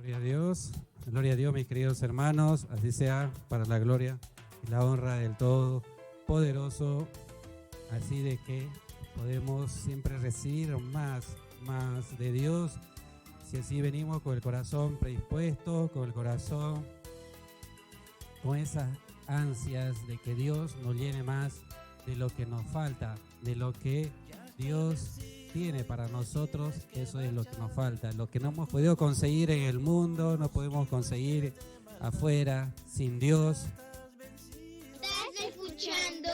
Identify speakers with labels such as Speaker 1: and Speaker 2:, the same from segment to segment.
Speaker 1: Gloria a Dios, mis queridos hermanos, así sea para la gloria y la honra del Todopoderoso, así de que podemos siempre recibir más de Dios, si así venimos con el corazón predispuesto, con el corazón, con esas ansias de que Dios nos llene más de lo que nos falta, de lo que Dios tiene para nosotros. Eso es lo que nos falta, lo que no hemos podido conseguir en el mundo, no podemos conseguir afuera, sin Dios.
Speaker 2: ¿Estás escuchando?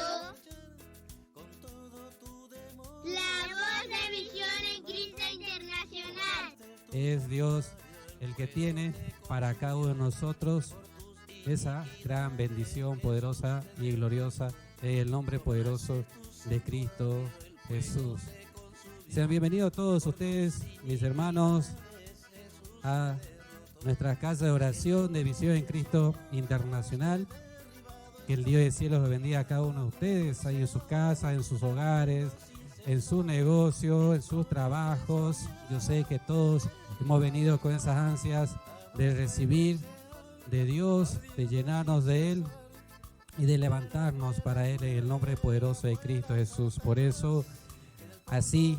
Speaker 2: La voz de Visión en Cristo Internacional.
Speaker 1: Es Dios el que tiene para cada uno de nosotros esa gran bendición poderosa y gloriosa en el nombre poderoso de Cristo Jesús. Sean bienvenidos todos ustedes, mis hermanos, a nuestra casa de oración de Visión en Cristo Internacional. Que el Dios del cielo los bendiga a cada uno de ustedes, ahí en sus casas, en sus hogares, en su negocio, en sus trabajos. Yo sé que todos hemos venido con esas ansias de recibir de Dios, de llenarnos de Él y de levantarnos para Él en el nombre poderoso de Cristo Jesús. Por eso, así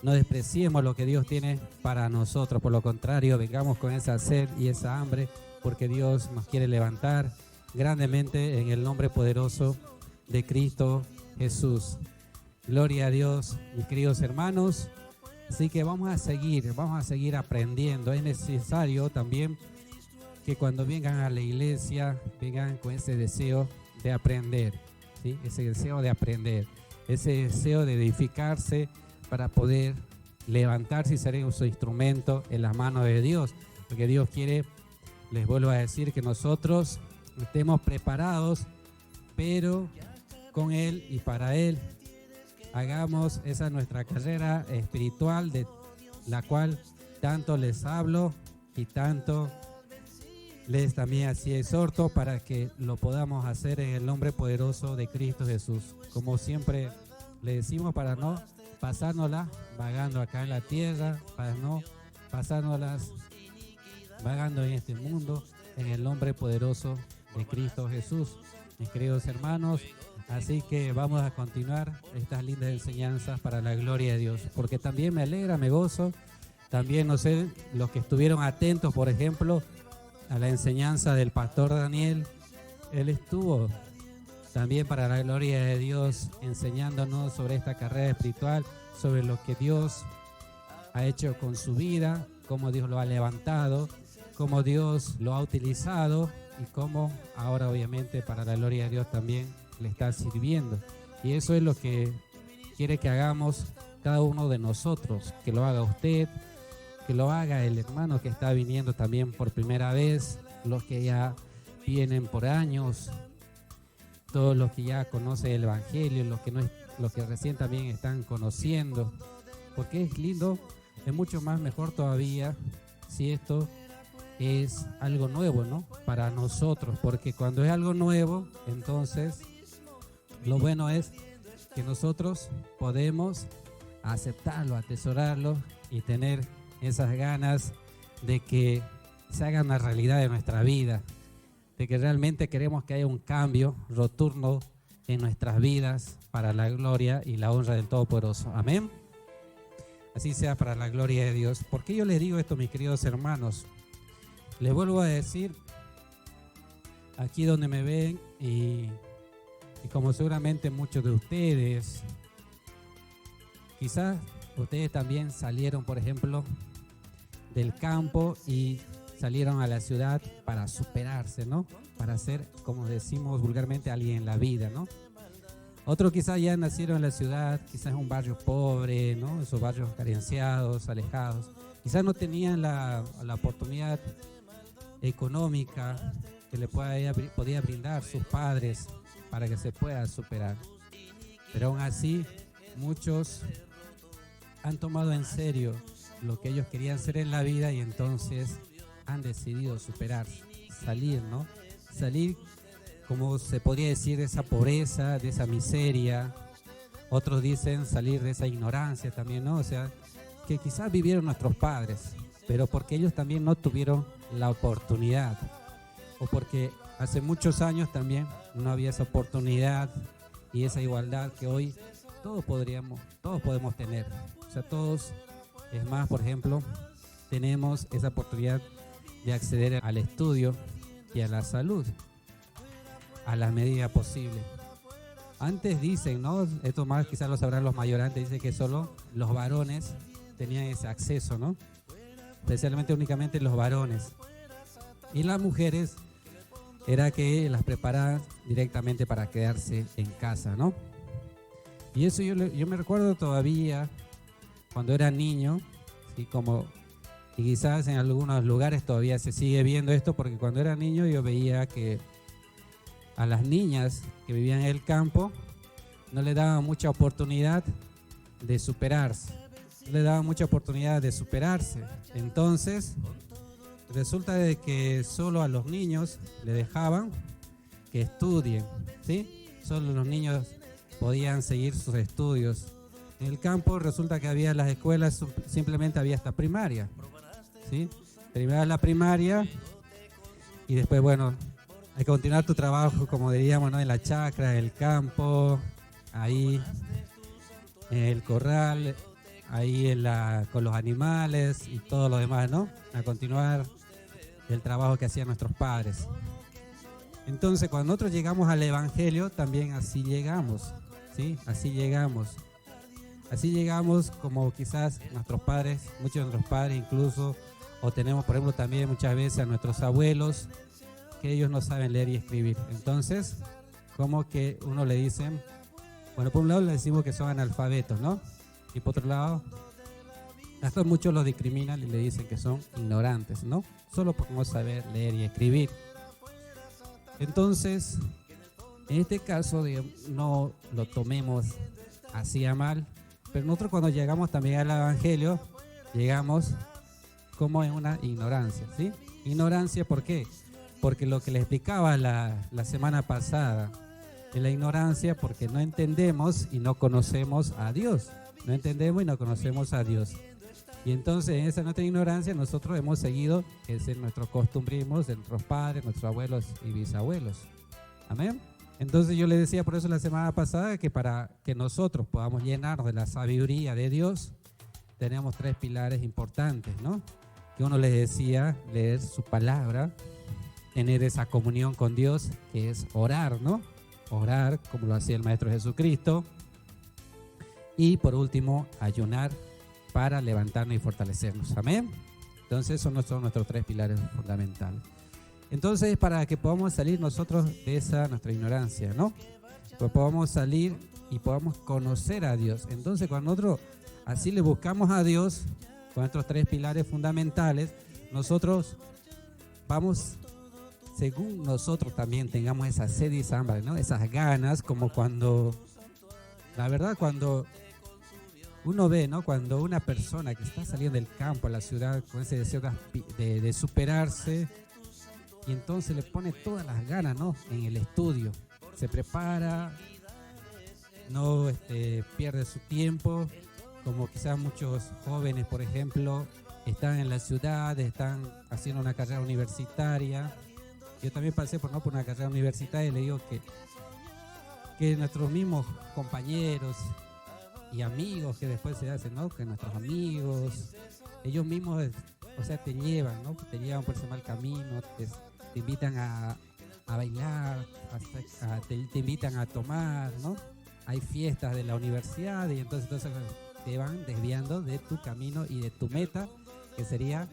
Speaker 1: no despreciemos lo que Dios tiene para nosotros. Por lo contrario, vengamos con esa sed y esa hambre, porque Dios nos quiere levantar grandemente en el nombre poderoso de Cristo Jesús. Gloria a Dios, mis queridos hermanos. Así que vamos a seguir aprendiendo. Es necesario también que cuando vengan a la iglesia, vengan con ese deseo de aprender, ¿sí? Ese deseo de aprender, ese deseo de edificarse para poder levantarse y ser su instrumento en las manos de Dios. Porque Dios quiere, les vuelvo a decir, que nosotros estemos preparados, pero con Él y para Él. Hagamos esa nuestra carrera espiritual, de la cual tanto les hablo y tanto les también así exhorto, para que lo podamos hacer en el nombre poderoso de Cristo Jesús. Como siempre le decimos, para no pasárnoslas vagando acá en la tierra, para no pasárnoslas vagando en este mundo, en el nombre poderoso de Cristo Jesús. Mis queridos hermanos, así que vamos a continuar estas lindas enseñanzas para la gloria de Dios, porque también me alegra, me gozo. También, no sé, los que estuvieron atentos, por ejemplo, a la enseñanza del pastor Daniel, él estuvo también para la gloria de Dios enseñándonos sobre esta carrera espiritual, sobre lo que Dios ha hecho con su vida, cómo Dios lo ha levantado, cómo Dios lo ha utilizado y cómo ahora obviamente para la gloria de Dios también le está sirviendo. Y eso es lo que quiere que hagamos cada uno de nosotros, que lo haga usted, que lo haga el hermano que está viniendo también por primera vez, los que ya vienen por años, todos los que ya conocen el Evangelio, los que recién también están conociendo, porque es lindo, es mucho más mejor todavía si esto es algo nuevo, ¿no? Para nosotros, porque cuando es algo nuevo, entonces lo bueno es que nosotros podemos aceptarlo, atesorarlo y tener esas ganas de que se haga una realidad de nuestra vida, de que realmente queremos que haya un cambio rotundo en nuestras vidas para la gloria y la honra del Todopoderoso. Amén. Así sea para la gloria de Dios. ¿Por qué yo les digo esto, mis queridos hermanos? Les vuelvo a decir, aquí donde me ven y como seguramente muchos de ustedes, quizás ustedes también salieron, por ejemplo, del campo y salieron a la ciudad para superarse, ¿no? Para ser, como decimos vulgarmente, alguien en la vida, ¿no? Otros quizás ya nacieron en la ciudad, quizás en un barrio pobre, ¿no? Esos barrios carenciados, alejados. Quizás no tenían la oportunidad económica que le podía brindar sus padres para que se pueda superar. Pero aún así, muchos han tomado en serio lo que ellos querían ser en la vida y entonces han decidido superarse, salir, ¿no? Salir, como se podría decir, de esa pobreza, de esa miseria. Otros dicen salir de esa ignorancia también, ¿no? O sea, que quizás vivieron nuestros padres, pero porque ellos también no tuvieron la oportunidad, o porque hace muchos años también no había esa oportunidad y esa igualdad que hoy todos podemos tener. O sea, todos, es más, por ejemplo, tenemos esa oportunidad de acceder al estudio y a la salud a la medida posible. Antes dicen, ¿no? Esto más quizás lo sabrán los mayores, antes dicen que solo los varones tenían ese acceso, ¿no? Especialmente únicamente los varones. Y las mujeres era que las preparaban directamente para quedarse en casa, ¿no? Y eso yo me recuerdo todavía cuando era niño, ¿sí? Y quizás en algunos lugares todavía se sigue viendo esto, porque cuando era niño yo veía que a las niñas que vivían en el campo no le daban mucha oportunidad de superarse. No le daban mucha oportunidad de superarse. Entonces, resulta de que solo a los niños le dejaban que estudien, ¿sí? Solo los niños podían seguir sus estudios. En el campo resulta que había las escuelas, simplemente había hasta primaria, ¿sí? Terminaba la primaria y después, bueno, hay que continuar tu trabajo, como diríamos, ¿no? En la chacra, en el campo, ahí en el corral, ahí con los animales y todo lo demás, ¿no? A continuar el trabajo que hacían nuestros padres. Entonces, cuando nosotros llegamos al Evangelio, también así llegamos, ¿sí? Así llegamos. Así llegamos como quizás nuestros padres, muchos de nuestros padres incluso, o tenemos, por ejemplo, también muchas veces a nuestros abuelos, que ellos no saben leer y escribir. Entonces, como que uno le dicen, bueno, por un lado le decimos que son analfabetos, ¿no? Y por otro lado, hasta muchos los discriminan y le dicen que son ignorantes, ¿no? Solo por no saber leer y escribir. Entonces, en este caso, digamos, no lo tomemos así a mal, pero nosotros cuando llegamos también al Evangelio, llegamos como en una ignorancia, ¿sí? Ignorancia, ¿por qué? Porque lo que les explicaba la semana pasada, es la ignorancia porque no entendemos y no conocemos a Dios. No entendemos y no conocemos a Dios. Y entonces en esa nuestra ignorancia nosotros hemos seguido nuestros costumbrismos de nuestros padres, nuestros abuelos y bisabuelos. Amén. Entonces yo les decía por eso la semana pasada que para que nosotros podamos llenarnos de la sabiduría de Dios, tenemos 3 pilares importantes, ¿no? Que uno les decía, leer su palabra, tener esa comunión con Dios, que es orar, ¿no? Orar como lo hacía el Maestro Jesucristo. Y por último, ayunar para levantarnos y fortalecernos. Amén. Entonces esos son nuestros 3 pilares fundamentales. Entonces, para que podamos salir nosotros de esa nuestra ignorancia, ¿no? Pues podamos salir y podamos conocer a Dios. Entonces, cuando nosotros así le buscamos a Dios, con estos 3 pilares fundamentales, nosotros vamos, según nosotros también tengamos esa sed y esa hambre, ¿no? Esas ganas, como cuando, la verdad, cuando uno ve, ¿no? Cuando una persona que está saliendo del campo a la ciudad con ese deseo de superarse, y entonces le pone todas las ganas, ¿no? En el estudio, se prepara, no pierde su tiempo, como quizás muchos jóvenes, por ejemplo, están en la ciudad, están haciendo una carrera universitaria. Yo también pasé por una carrera universitaria y le digo que nuestros mismos compañeros y amigos que después se hacen, ¿no? Que nuestros amigos, ellos mismos, o sea, te llevan, ¿no? Te llevan por ese mal camino, te invitan a bailar, te invitan a tomar, ¿no? Hay fiestas de la universidad y entonces te van desviando de tu camino y de tu meta, que sería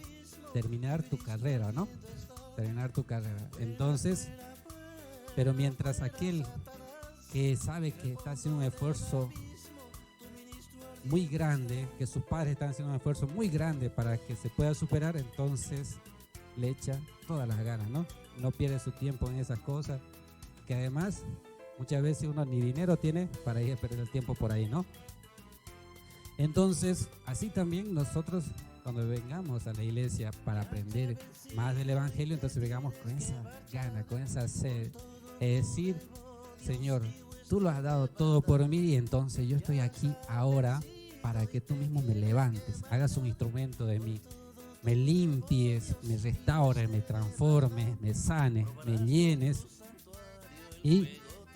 Speaker 1: terminar tu carrera, ¿no? Terminar tu carrera. Entonces, pero mientras aquel que sabe que está haciendo un esfuerzo muy grande, que sus padres están haciendo un esfuerzo muy grande para que se pueda superar, entonces le echa todas las ganas, ¿no? No pierde su tiempo en esas cosas, que además muchas veces uno ni dinero tiene para ir a perder el tiempo por ahí, ¿no? Entonces, así también nosotros, cuando vengamos a la iglesia para aprender más del Evangelio, entonces vengamos con esa gana, con esa sed, es decir, Señor, tú lo has dado todo por mí y entonces yo estoy aquí ahora para que tú mismo me levantes, hagas un instrumento de mí. me limpies, me restaures, me transformes, me sanes, me llenes y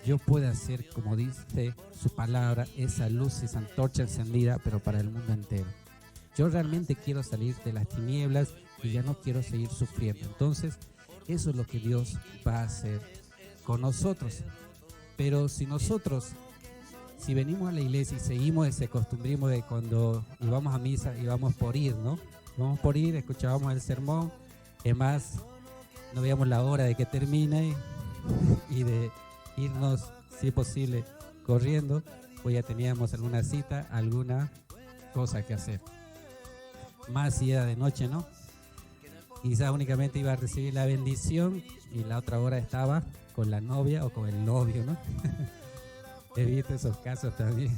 Speaker 1: yo pueda ser, como dice su palabra, esa luz, esa antorcha encendida, pero para el mundo entero. Yo realmente quiero salir de las tinieblas y ya no quiero seguir sufriendo. Entonces, eso es lo que Dios va a hacer con nosotros. Pero si nosotros, si venimos a la iglesia y seguimos ese costumbrismo de cuando íbamos a misa, íbamos por ir, ¿no? Íbamos por ir, escuchábamos el sermón, es más, no veíamos la hora de que termine y de irnos, si es posible, corriendo, pues ya teníamos alguna cita, alguna cosa que hacer. Más si era de noche, ¿no? Quizás únicamente iba a recibir la bendición y la otra hora estaba con la novia o con el novio, ¿no? He visto esos casos también.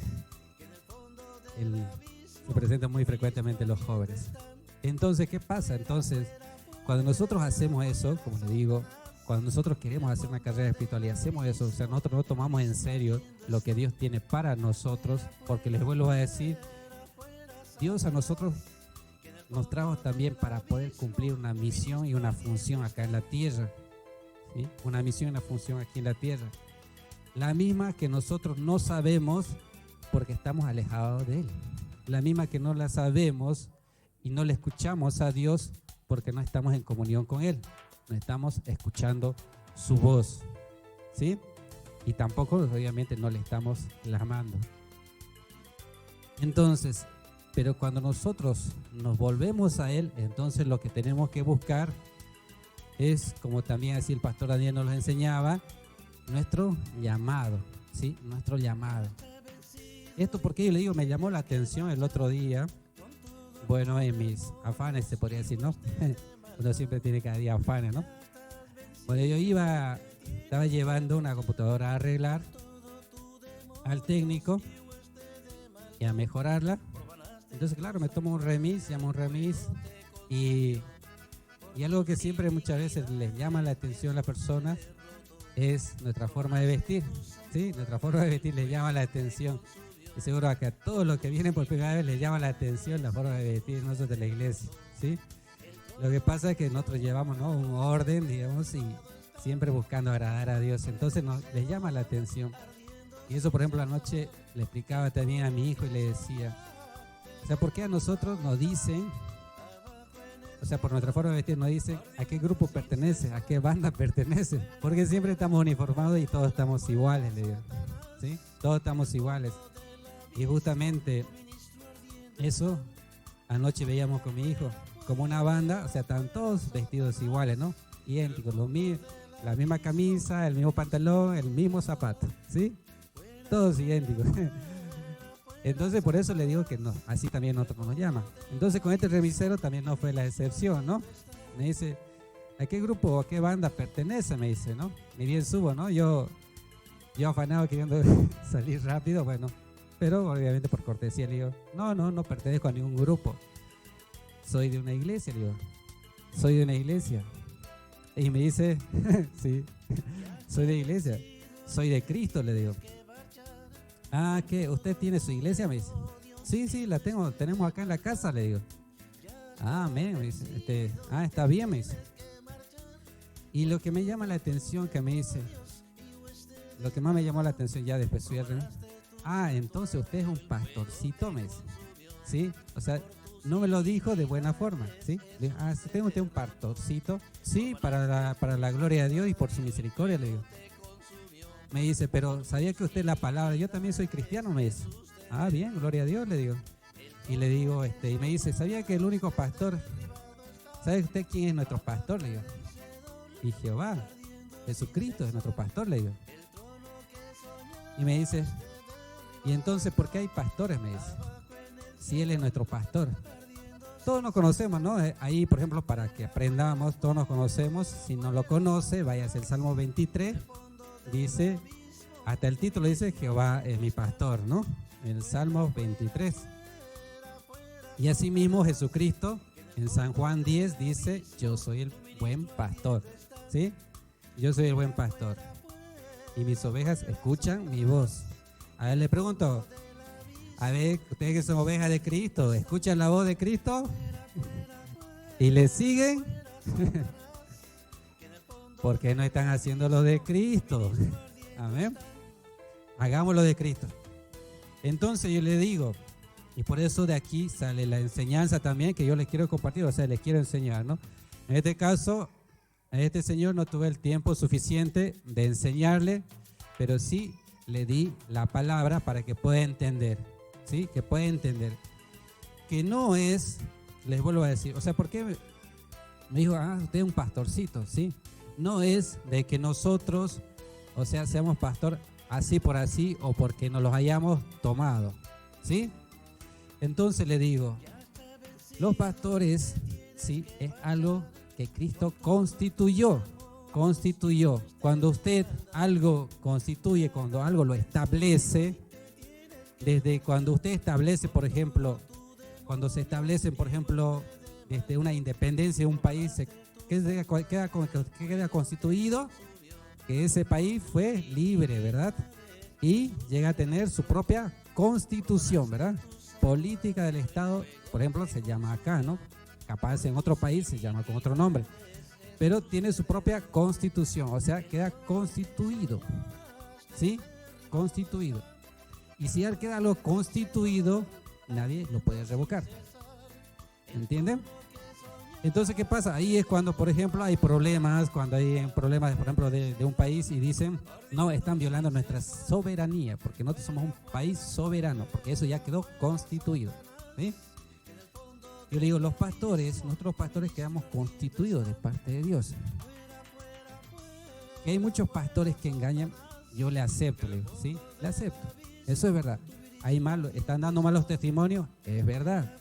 Speaker 1: Se presentan muy frecuentemente los jóvenes. Entonces, ¿qué pasa? Entonces, cuando nosotros hacemos eso, como le digo, cuando nosotros queremos hacer una carrera espiritual y hacemos eso, o sea, nosotros no tomamos en serio lo que Dios tiene para nosotros, porque les vuelvo a decir, Dios a nosotros nos trajo también para poder cumplir una misión y una función acá en la tierra, ¿sí? Una misión y una función aquí en la tierra. La misma que nosotros no sabemos porque estamos alejados de Él. La misma que no la sabemos y no le escuchamos a Dios porque no estamos en comunión con Él. No estamos escuchando su voz, ¿sí? Y tampoco, obviamente, no le estamos clamando. Entonces, pero cuando nosotros nos volvemos a Él, entonces lo que tenemos que buscar es, como también así el pastor Daniel nos lo enseñaba, nuestro llamado, ¿sí? Nuestro llamado. Esto porque yo le digo, me llamó la atención el otro día, bueno, en mis afanes se podría decir, ¿no? Uno siempre tiene cada día afanes, ¿no? Bueno, yo estaba llevando una computadora a arreglar al técnico y a mejorarla. Entonces, claro, me tomo un remis, llamo un remis y algo que siempre muchas veces les llama la atención a las personas es nuestra forma de vestir, ¿sí? Nuestra forma de vestir les llama la atención. Y seguro que a todos los que vienen por primera vez les llama la atención la forma de vestir nosotros de la iglesia, ¿sí? Lo que pasa es que nosotros llevamos, ¿no?, un orden, digamos, y siempre buscando agradar a Dios. Entonces les llama la atención. Y eso, por ejemplo, anoche le explicaba también a mi hijo y le decía, o sea, ¿por qué a nosotros nos dicen, o sea, por nuestra forma de vestir nos dicen a qué grupo pertenece, a qué banda pertenece? Porque siempre estamos uniformados y todos estamos iguales, le digo, ¿sí? Todos estamos iguales. Y justamente eso anoche veíamos con mi hijo, como una banda, o sea, están todos vestidos iguales, ¿no? Idénticos, la misma camisa, el mismo pantalón, el mismo zapato, ¿sí? Todos idénticos. Entonces, por eso le digo que no, así también nosotros nos llama. Entonces, con este remisero también no fue la excepción, ¿no? Me dice, ¿a qué grupo o a qué banda pertenece? Me dice, ¿no? Ni bien subo, ¿no? Yo afanado queriendo salir rápido, bueno, pero obviamente por cortesía le digo, no pertenezco a ningún grupo. Soy de una iglesia, le digo. Soy de una iglesia. Y me dice, sí, soy de iglesia. Soy de Cristo, le digo. Ah, ¿qué? ¿Usted tiene su iglesia? Me dice. Sí, la tenemos acá en la casa, le digo. Ah, amén, me dice. Está bien, me dice. Y lo que me llama la atención que me dice, lo que más me llamó la atención ya después de entonces usted es un pastorcito, me dice. ¿Sí? O sea, no me lo dijo de buena forma, ¿sí? Le digo, ¿tengo usted un pastorcito? Sí, para la gloria de Dios y por su misericordia, le digo. Me dice, pero ¿sabía que usted la palabra? Yo también soy cristiano, me dice. Ah, bien, gloria a Dios, le digo. Y le digo, y me dice, ¿sabía que el único pastor, ¿sabe usted quién es nuestro pastor? Le digo. Y Jehová, Jesucristo es nuestro pastor, le digo. Y me dice, ¿y entonces por qué hay pastores? Me dice. Si Él es nuestro pastor. Todos nos conocemos, ¿no? Ahí, por ejemplo, para que aprendamos, todos nos conocemos. Si no lo conoce, váyase al Salmo 23. Dice, hasta el título dice, Jehová es mi pastor, ¿no? El Salmo 23. Y asimismo Jesucristo en San Juan 10 dice, yo soy el buen pastor, ¿sí? Yo soy el buen pastor. Y mis ovejas escuchan mi voz. A ver, le pregunto, a ver, ustedes que son ovejas de Cristo, ¿escuchan la voz de Cristo? y le siguen porque no están haciendo lo de Cristo. Amén. Hagamos lo de Cristo. Entonces yo le digo, y por eso de aquí sale la enseñanza también que yo les quiero compartir, o sea, les quiero enseñar, ¿no? En este caso, a este señor no tuve el tiempo suficiente de enseñarle, pero sí le di la palabra para que pueda entender, ¿sí? Que pueda entender. Que no es, les vuelvo a decir, o sea, ¿por qué me dijo, usted es un pastorcito, ¿sí? No es de que nosotros, o sea, seamos pastor así por así o porque nos los hayamos tomado, ¿sí? Entonces le digo, los pastores, ¿sí? Es algo que Cristo constituyó. Cuando usted algo constituye, cuando algo lo establece, desde cuando usted establece, por ejemplo, cuando se establece, por ejemplo, desde una independencia de un país, queda constituido que ese país fue libre, ¿verdad? Y llega a tener su propia constitución, ¿verdad? Política del Estado, por ejemplo, se llama acá, ¿no? Capaz en otro país se llama con otro nombre, pero tiene su propia constitución, o sea, queda constituido, ¿sí? Constituido. Y si él queda lo constituido, nadie lo puede revocar. ¿Entienden? Entonces, ¿qué pasa? Ahí es cuando, por ejemplo, hay problemas, cuando hay problemas, por ejemplo, de un país y dicen, no, están violando nuestra soberanía, porque nosotros somos un país soberano, porque eso ya quedó constituido, ¿sí? Yo le digo, nosotros pastores quedamos constituidos de parte de Dios. Que hay muchos pastores que engañan, yo le acepto, le digo, ¿sí? Le acepto, eso es verdad. Están dando malos testimonios, es verdad.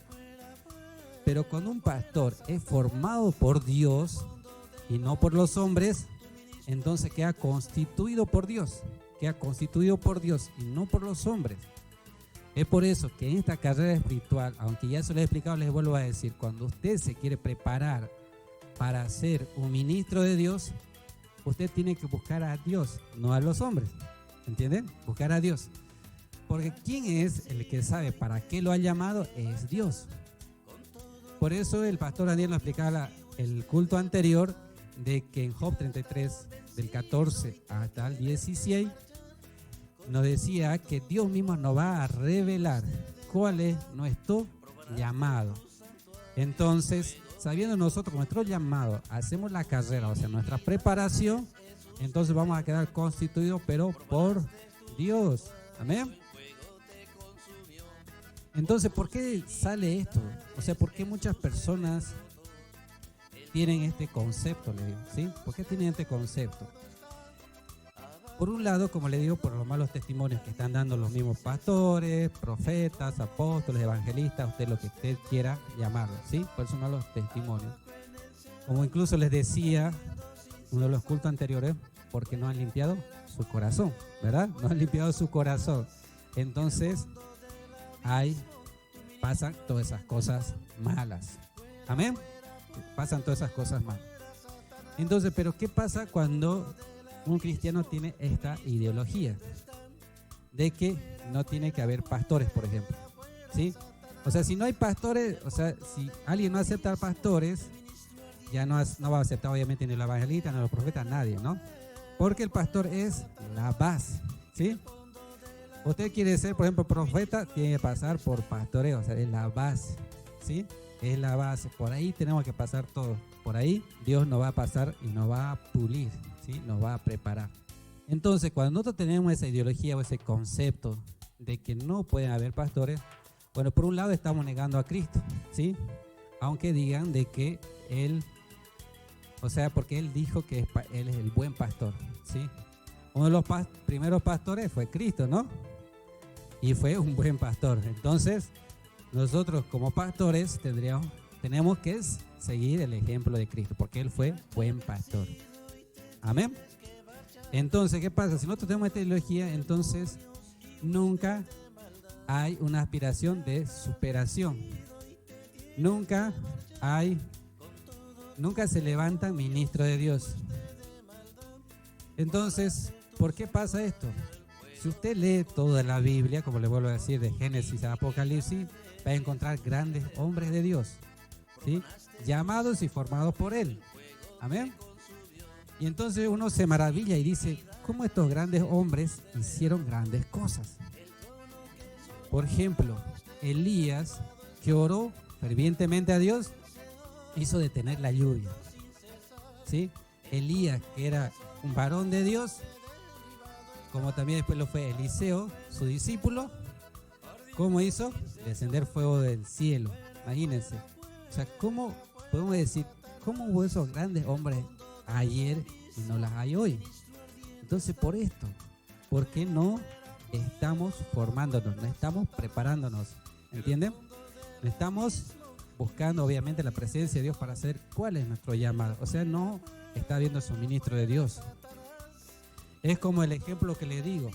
Speaker 1: Pero cuando un pastor es formado por Dios y no por los hombres, entonces queda constituido por Dios y no por los hombres. Es por eso que en esta carrera espiritual, aunque ya se lo he explicado, les vuelvo a decir, cuando usted se quiere preparar para ser un ministro de Dios, usted tiene que buscar a Dios, no a los hombres. ¿Entienden? Buscar a Dios. Porque ¿quién es el que sabe para qué lo ha llamado? Es Dios. Por eso el pastor Daniel nos explicaba el culto anterior de que en Job 33, del 14 hasta el 16, nos decía que Dios mismo nos va a revelar cuál es nuestro llamado. Entonces, sabiendo nosotros nuestro llamado, hacemos la carrera, o sea, nuestra preparación, entonces vamos a quedar constituidos, pero por Dios. Amén. Entonces, ¿por qué sale esto? O sea, ¿por qué muchas personas tienen este concepto, le digo, ¿sí? ¿Por qué tienen este concepto? Por un lado, como le digo, por los malos testimonios que están dando los mismos pastores, profetas, apóstoles, evangelistas, usted lo que usted quiera llamarlo, ¿sí? Por esos malos testimonios. Como incluso les decía uno de los cultos anteriores, porque no han limpiado su corazón, ¿verdad? No han limpiado su corazón. Entonces, pasan todas esas cosas malas. Amén. Pasan todas esas cosas malas. Entonces, ¿pero qué pasa cuando un cristiano tiene esta ideología de que no tiene que haber pastores, por ejemplo? ¿Sí? O sea, si no hay pastores, o sea, si alguien no acepta pastores, ya no va a aceptar obviamente ni los evangelistas, ni los profetas, nadie, ¿no? Porque el pastor es la base, ¿sí? Usted quiere ser, por ejemplo, profeta, tiene que pasar por pastoreo, o sea, es la base, ¿sí? Es la base, por ahí tenemos que pasar todo, por ahí Dios nos va a pasar y nos va a pulir, ¿sí? Nos va a preparar. Entonces, cuando nosotros tenemos esa ideología o ese concepto de que no pueden haber pastores, bueno, por un lado estamos negando a Cristo, ¿sí? Aunque digan de que Él, o sea, porque Él dijo que Él es el buen pastor, ¿sí? Uno de los primeros pastores fue Cristo, ¿no? Y fue un buen pastor. Entonces, nosotros como pastores tenemos que seguir el ejemplo de Cristo, porque Él fue buen pastor. Amén. Entonces, ¿qué pasa? Si nosotros tenemos esta ideología, entonces nunca hay una aspiración de superación. Nunca se levantan ministros de Dios. Entonces, ¿por qué pasa esto? Si usted lee toda la Biblia, como le vuelvo a decir, de Génesis a Apocalipsis, va a encontrar grandes hombres de Dios. ¿sí? Llamados y formados por Él. Amén. Y entonces uno se maravilla y dice, ¿cómo estos grandes hombres hicieron grandes cosas? Por ejemplo, Elías, que oró fervientemente a Dios, hizo detener la lluvia. ¿Sí? Elías, que era un varón de Dios, como también después lo fue Eliseo, su discípulo, ¿cómo hizo? Descender fuego del cielo. Imagínense. O sea, ¿cómo podemos decir, cómo hubo esos grandes hombres ayer y no las hay hoy? Entonces, por esto, ¿por qué no estamos formándonos? No estamos preparándonos, ¿entienden? No estamos buscando, obviamente, la presencia de Dios para saber cuál es nuestro llamado. O sea, no está viendo el suministro de Dios. Es como el ejemplo que le digo.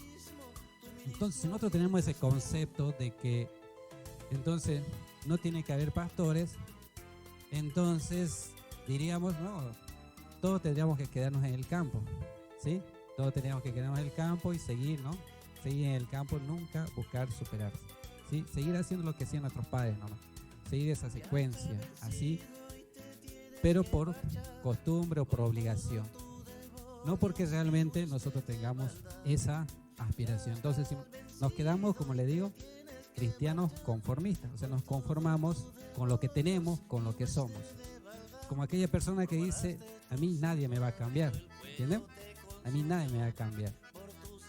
Speaker 1: Entonces, si nosotros tenemos ese concepto de que entonces no tiene que haber pastores, entonces diríamos, no, todos tendríamos que quedarnos en el campo, ¿sí? Todos tendríamos que quedarnos en el campo y seguir, ¿no? Seguir en el campo, nunca buscar superarse, ¿sí? Seguir haciendo lo que hacían nuestros padres, ¿no? Seguir esa secuencia, así, pero por costumbre o por obligación. No porque realmente nosotros tengamos esa aspiración. Entonces, si nos quedamos, como le digo, cristianos conformistas, o sea, nos conformamos con lo que tenemos, con lo que somos. Como aquella persona que dice, a mí nadie me va a cambiar, ¿entienden? A mí nadie me va a cambiar.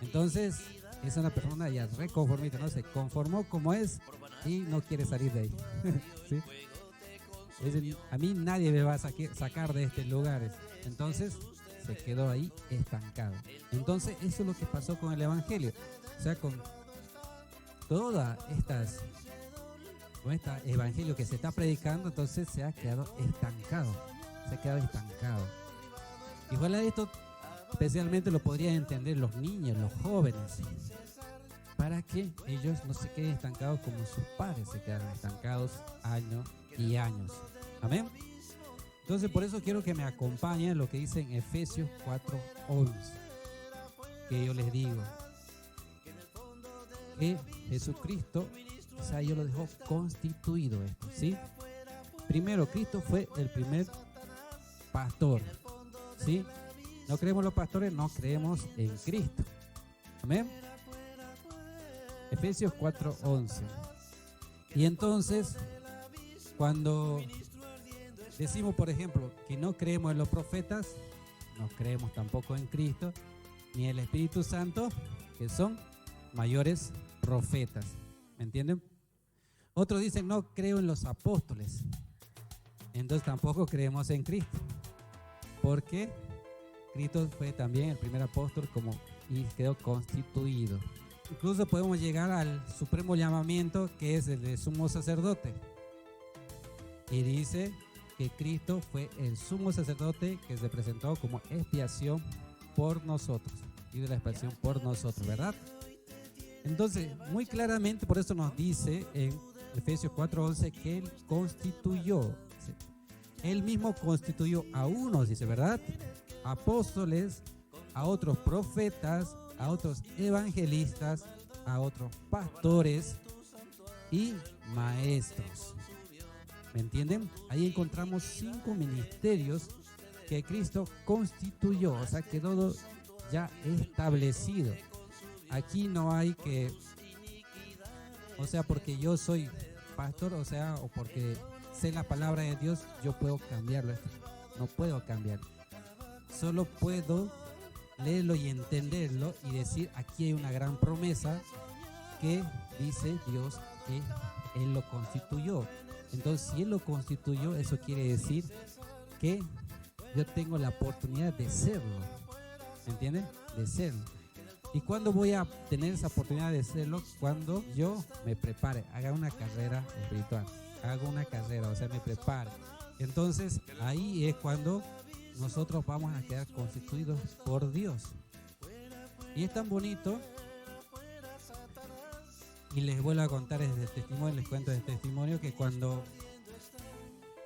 Speaker 1: Entonces, es una persona ya reconformista, ¿no? Se conformó como es y no quiere salir de ahí. ¿Sí? Es decir, a mí nadie me va a sacar de estos lugares. Entonces, se quedó ahí estancado. Entonces, eso es lo que pasó con el Evangelio. O sea, con todas estas, con este Evangelio que se está predicando, entonces se ha quedado estancado. Se ha quedado estancado. Igual a esto, especialmente lo podrían entender los niños, los jóvenes, para que ellos no se queden estancados como sus padres se quedaron estancados años y años. Amén. Entonces, por eso quiero que me acompañen lo que dice en Efesios 4:11, que yo les digo que Jesucristo, o sea, yo lo dejó constituido esto, ¿sí? Primero, Cristo fue el primer pastor, ¿sí? No creemos los pastores, no creemos en Cristo. Amén. Efesios 4:11. Y entonces, cuando decimos, por ejemplo, que no creemos en los profetas, no creemos tampoco en Cristo, ni en el Espíritu Santo, que son mayores profetas. ¿Me entienden? Otros dicen, no creo en los apóstoles. Entonces tampoco creemos en Cristo. Porque Cristo fue también el primer apóstol y quedó constituido. Incluso podemos llegar al supremo llamamiento, que es el de sumo sacerdote. Y dice que Cristo fue el sumo sacerdote que se presentó como expiación por nosotros. Y de la expiación por nosotros, ¿verdad? Entonces, muy claramente, por eso nos dice en Efesios 4:11 que Él constituyó. Él mismo constituyó a unos, dice, ¿verdad? Apóstoles, a otros profetas, a otros evangelistas, a otros pastores y maestros. ¿Me entienden? Ahí encontramos 5 ministerios que Cristo constituyó, o sea, quedó ya establecido. Aquí no hay que, o sea, porque yo soy pastor, o sea, o porque sé la palabra de Dios, yo puedo cambiarlo. No puedo cambiarlo. Solo puedo leerlo y entenderlo y decir, aquí hay una gran promesa que dice Dios que Él lo constituyó. Entonces, si Él lo constituyó, eso quiere decir que yo tengo la oportunidad de serlo. ¿Me entienden? De serlo. ¿Y cuándo voy a tener esa oportunidad de serlo? Cuando yo me prepare, haga una carrera espiritual, haga una carrera, o sea, me prepare. Entonces, ahí es cuando nosotros vamos a quedar constituidos por Dios. Y es tan bonito. Y les vuelvo a contar desde testimonio, les cuento desde testimonio que cuando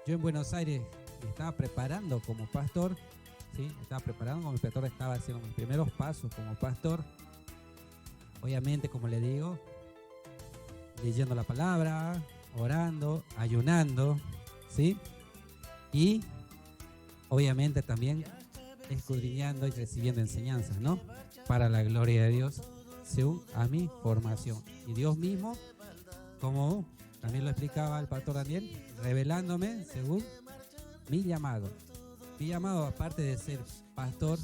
Speaker 1: yo en Buenos Aires me estaba preparando como pastor, ¿sí? Estaba haciendo mis primeros pasos como pastor. Obviamente, como le digo, leyendo la palabra, orando, ayunando, ¿sí? y obviamente también escudriñando y recibiendo enseñanzas, ¿no? Para la gloria de Dios, según a mi formación. Y Dios mismo, como también lo explicaba el pastor Daniel, revelándome según mi llamado. Mi llamado, aparte de ser pastor,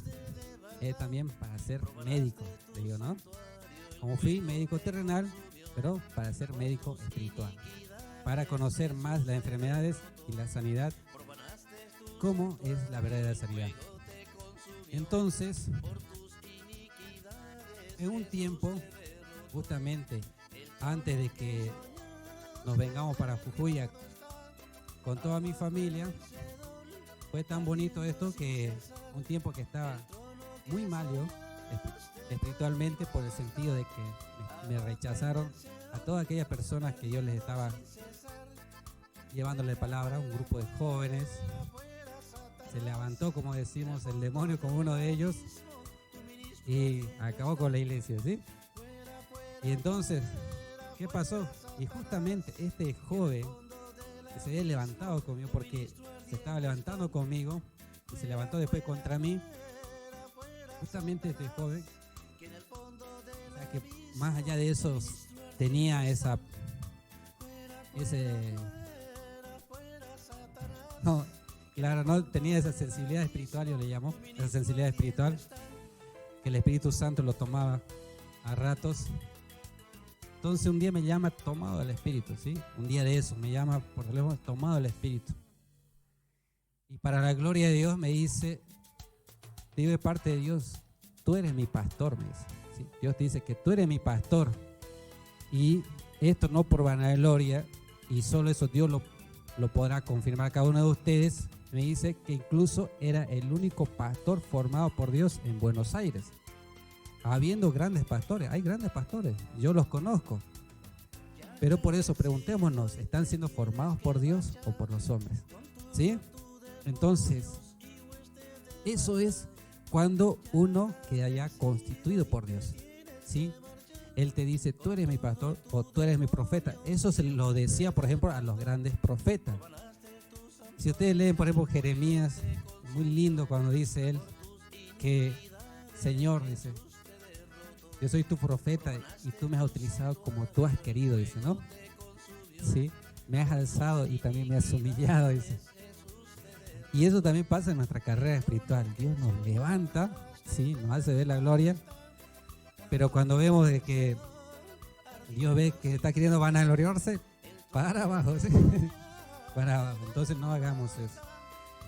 Speaker 1: es también para ser médico, digo, ¿no? Como fui médico terrenal, pero para ser médico espiritual, para conocer más las enfermedades y la sanidad, cómo es la verdadera sanidad. Entonces, en un tiempo, justamente antes de que nos vengamos para Jujuy con toda mi familia, fue tan bonito esto que un tiempo que estaba muy mal yo espiritualmente, por el sentido de que me rechazaron a todas aquellas personas que yo les estaba llevándole palabra, un grupo de jóvenes. Se levantó, como decimos, el demonio con uno de ellos y acabó con la iglesia, ¿sí? Y entonces, ¿qué pasó? Y justamente este joven que se había levantado conmigo, porque se estaba levantando conmigo y se levantó después contra mí, justamente este joven, o sea, que más allá de eso tenía no tenía esa sensibilidad espiritual, yo le llamo, esa sensibilidad espiritual, que el Espíritu Santo lo tomaba a ratos. Entonces un día me llama tomado del Espíritu, ¿sí? Un día de eso me llama por teléfono tomado del Espíritu. Y para la gloria de Dios me dice, te digo de parte de Dios, tú eres mi pastor, me dice, ¿sí? Dios te dice que tú eres mi pastor. Y esto no por vanagloria, y solo eso Dios lo podrá confirmar a cada uno de ustedes. Me dice que incluso era el único pastor formado por Dios en Buenos Aires. Habiendo grandes pastores, hay grandes pastores, yo los conozco. Pero por eso preguntémonos, ¿están siendo formados por Dios o por los hombres? ¿Sí? Entonces, eso es cuando uno queda ya constituido por Dios, ¿sí? Él te dice, tú eres mi pastor o tú eres mi profeta. Eso se lo decía, por ejemplo, a los grandes profetas. Si ustedes leen, por ejemplo, Jeremías, muy lindo cuando dice él que, Señor, dice, yo soy tu profeta y tú me has utilizado como tú has querido, dice, ¿no? Sí, me has alzado y también me has humillado, dice. Y eso también pasa en nuestra carrera espiritual. Dios nos levanta, sí, nos hace ver la gloria, pero cuando vemos de que Dios ve que está queriendo vanagloriarse, para abajo, ¿sí? Para abajo. Entonces no hagamos eso.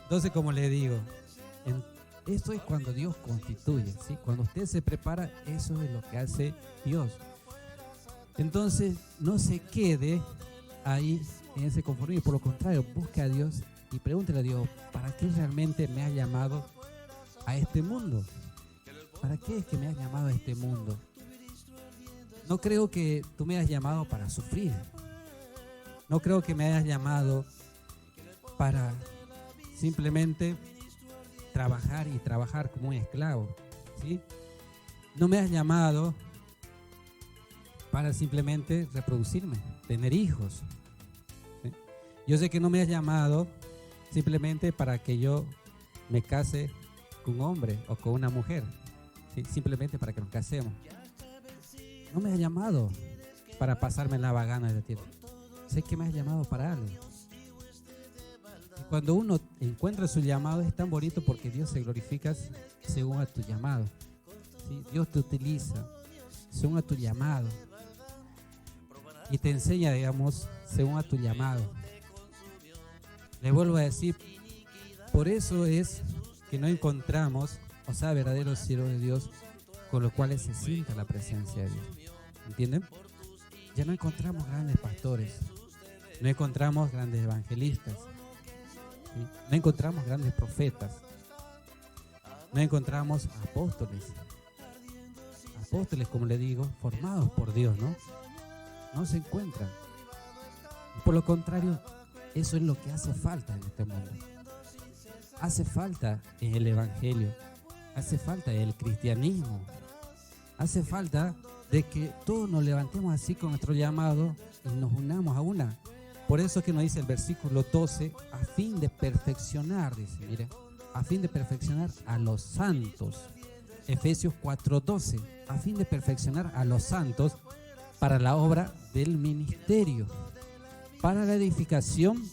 Speaker 1: Entonces, como le digo, eso es cuando Dios constituye, ¿sí? Cuando usted se prepara, eso es lo que hace Dios. Entonces, no se quede ahí en ese conformismo. Por lo contrario, busque a Dios y pregúntele a Dios, ¿para qué realmente me has llamado a este mundo? ¿Para qué es que me has llamado a este mundo? No creo que tú me hayas llamado para sufrir. No creo que me hayas llamado para simplemente trabajar y trabajar como un esclavo, ¿sí? No me has llamado para simplemente reproducirme, tener hijos, ¿sí? Yo sé que no me has llamado simplemente para que yo me case con un hombre o con una mujer, ¿sí? Simplemente para que nos casemos. No me has llamado para pasarme la vagana de la tierra. Sé que me has llamado para algo. Y cuando uno encuentra su llamado es tan bonito porque Dios se glorifica según a tu llamado, ¿sí? Dios te utiliza según a tu llamado y te enseña, digamos, según a tu llamado. Le vuelvo a decir, por eso es que no encontramos, o sea, verdaderos siervos de Dios con los cuales se sienta la presencia de Dios. ¿Entienden? Ya no encontramos grandes pastores, no encontramos grandes evangelistas, ¿sí? No encontramos grandes profetas, no encontramos apóstoles. Apóstoles, como le digo, formados por Dios, ¿no? No se encuentran. Y por lo contrario, eso es lo que hace falta en este mundo. Hace falta en el evangelio, hace falta en el cristianismo, hace falta de que todos nos levantemos así con nuestro llamado y nos unamos a una. Por eso que nos dice el versículo 12, a fin de perfeccionar, dice, mire, a fin de perfeccionar a los santos. Efesios 4:12, a fin de perfeccionar a los santos para la obra del ministerio, para la edificación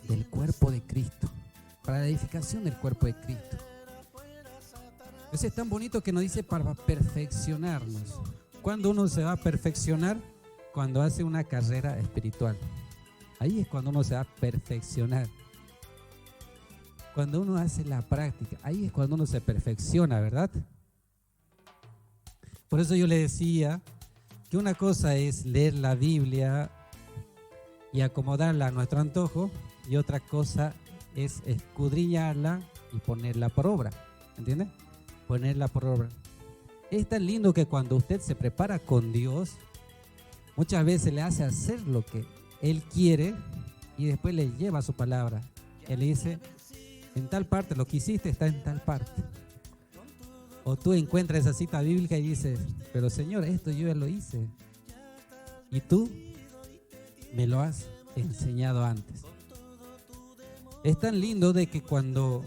Speaker 1: del cuerpo de Cristo, para la edificación del cuerpo de Cristo. Entonces es tan bonito que nos dice para perfeccionarnos. ¿Cuándo uno se va a perfeccionar? Cuando hace una carrera espiritual. Ahí es cuando uno se va a perfeccionar. Cuando uno hace la práctica, ahí es cuando uno se perfecciona, ¿verdad? Por eso yo le decía que una cosa es leer la Biblia y acomodarla a nuestro antojo, y otra cosa es escudriñarla y ponerla por obra. ¿Entiende? Ponerla por obra. Es tan lindo que cuando usted se prepara con Dios, muchas veces le hace hacer lo que Él quiere y después le lleva su palabra. Él le dice, en tal parte, lo que hiciste está en tal parte. O tú encuentras esa cita bíblica y dices, pero Señor, esto yo ya lo hice. Y tú me lo has enseñado antes. Es tan lindo de que cuando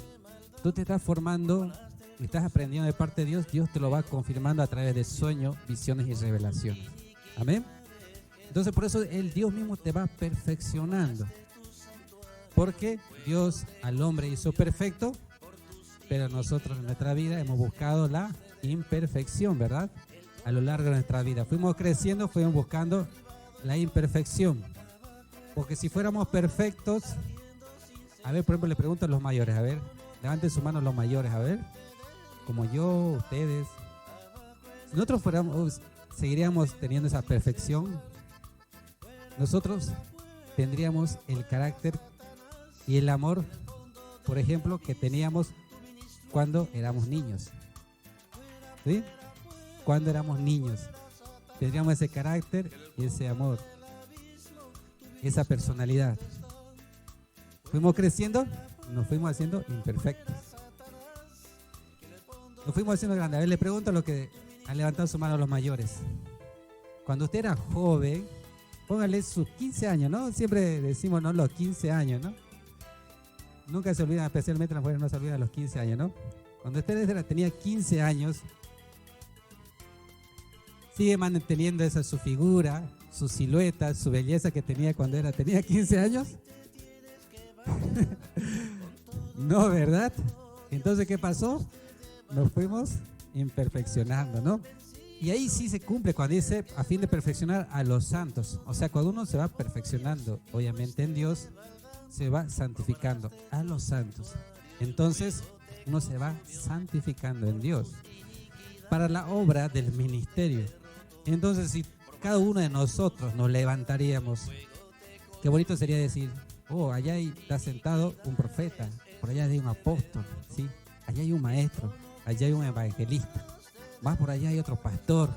Speaker 1: tú te estás formando y estás aprendiendo de parte de Dios, Dios te lo va confirmando a través de sueños, visiones y revelaciones. Amén. Entonces por eso Dios mismo te va perfeccionando. Porque Dios al hombre hizo perfecto, pero nosotros en nuestra vida hemos buscado la imperfección, ¿verdad? A lo largo de nuestra vida. Fuimos creciendo, fuimos buscando la imperfección. Porque si fuéramos perfectos, a ver, por ejemplo, le pregunto a los mayores, a ver, levanten sus manos los mayores, a ver, como yo, ustedes. Si nosotros seguiríamos teniendo esa perfección, nosotros tendríamos el carácter y el amor, por ejemplo, que teníamos cuando éramos niños. ¿Sí? Cuando éramos niños. Tendríamos ese carácter y ese amor. Esa personalidad. Fuimos creciendo, nos fuimos haciendo imperfectos. Nos fuimos haciendo grandes. A ver, le pregunto a lo que han levantado su mano a los mayores. Cuando usted era joven, póngale sus 15 años, ¿no? Siempre decimos, ¿no? Los 15 años, ¿no? Nunca se olvidan, especialmente las mujeres no se olvidan los 15 años, ¿no? Cuando usted tenía 15 años, sigue manteniendo esa su figura, su silueta, su belleza que tenía cuando tenía 15 años. No, ¿verdad? Entonces, ¿qué pasó? Nos fuimos imperfeccionando, ¿no? Y ahí sí se cumple cuando dice a fin de perfeccionar a los santos. O sea, cuando uno se va perfeccionando, obviamente en Dios, se va santificando a los santos. Entonces, uno se va santificando en Dios para la obra del ministerio. Entonces, si cada uno de nosotros nos levantaríamos, qué bonito sería decir, oh, allá está sentado un profeta, por allá hay un apóstol, ¿sí? Allá hay un maestro, allá hay un evangelista, más por allá hay otro pastor.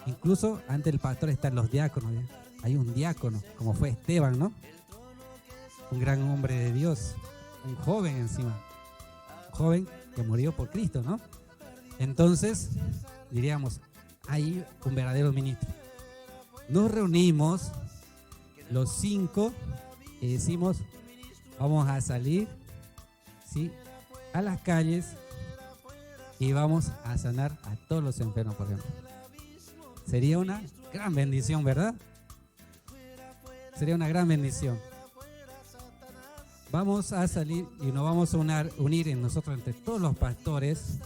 Speaker 1: Incluso antes del pastor están los diáconos, ¿ya? Hay un diácono, como fue Esteban, ¿no? Un gran hombre de Dios, un joven encima, un joven que murió por Cristo, ¿no? Entonces, diríamos, hay un verdadero ministro. Nos reunimos los 5 y decimos, vamos a salir, ¿sí?, a las calles y vamos a sanar a todos los enfermos, por ejemplo. Sería una gran bendición, ¿verdad? Sería una gran bendición. Vamos a salir y nos vamos a unir en nosotros entre todos los pastores,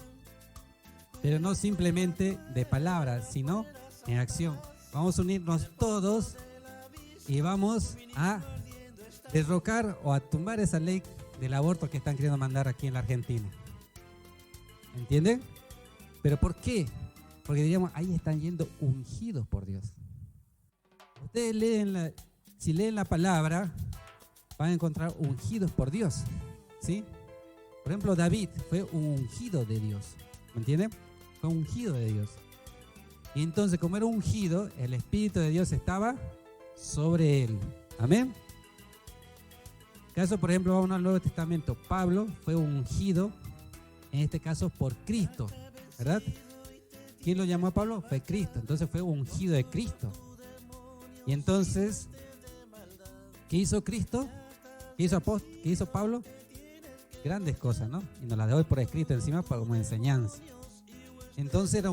Speaker 1: pero no simplemente de palabras, sino en acción. Vamos a unirnos todos y vamos a derrocar o a tumbar esa ley del aborto que están queriendo mandar aquí en la Argentina. ¿Entienden? ¿Pero por qué? Porque diríamos, ahí están yendo ungidos por Dios. Ustedes si leen la palabra, van a encontrar ungidos por Dios, ¿sí? Por ejemplo, David fue un ungido de Dios, ¿me entienden? Fue ungido de Dios. Y entonces, como era ungido, el Espíritu de Dios estaba sobre él. Amén. Caso, por ejemplo, vamos al Nuevo Testamento. Pablo fue ungido, en este caso, por Cristo, ¿verdad? ¿Quién lo llamó a Pablo? Fue Cristo. Entonces fue ungido de Cristo. Y entonces, ¿Qué hizo Cristo? ¿Qué hizo Pablo? Grandes cosas, ¿no? Y nos las doy por escrito encima como enseñanza. Entonces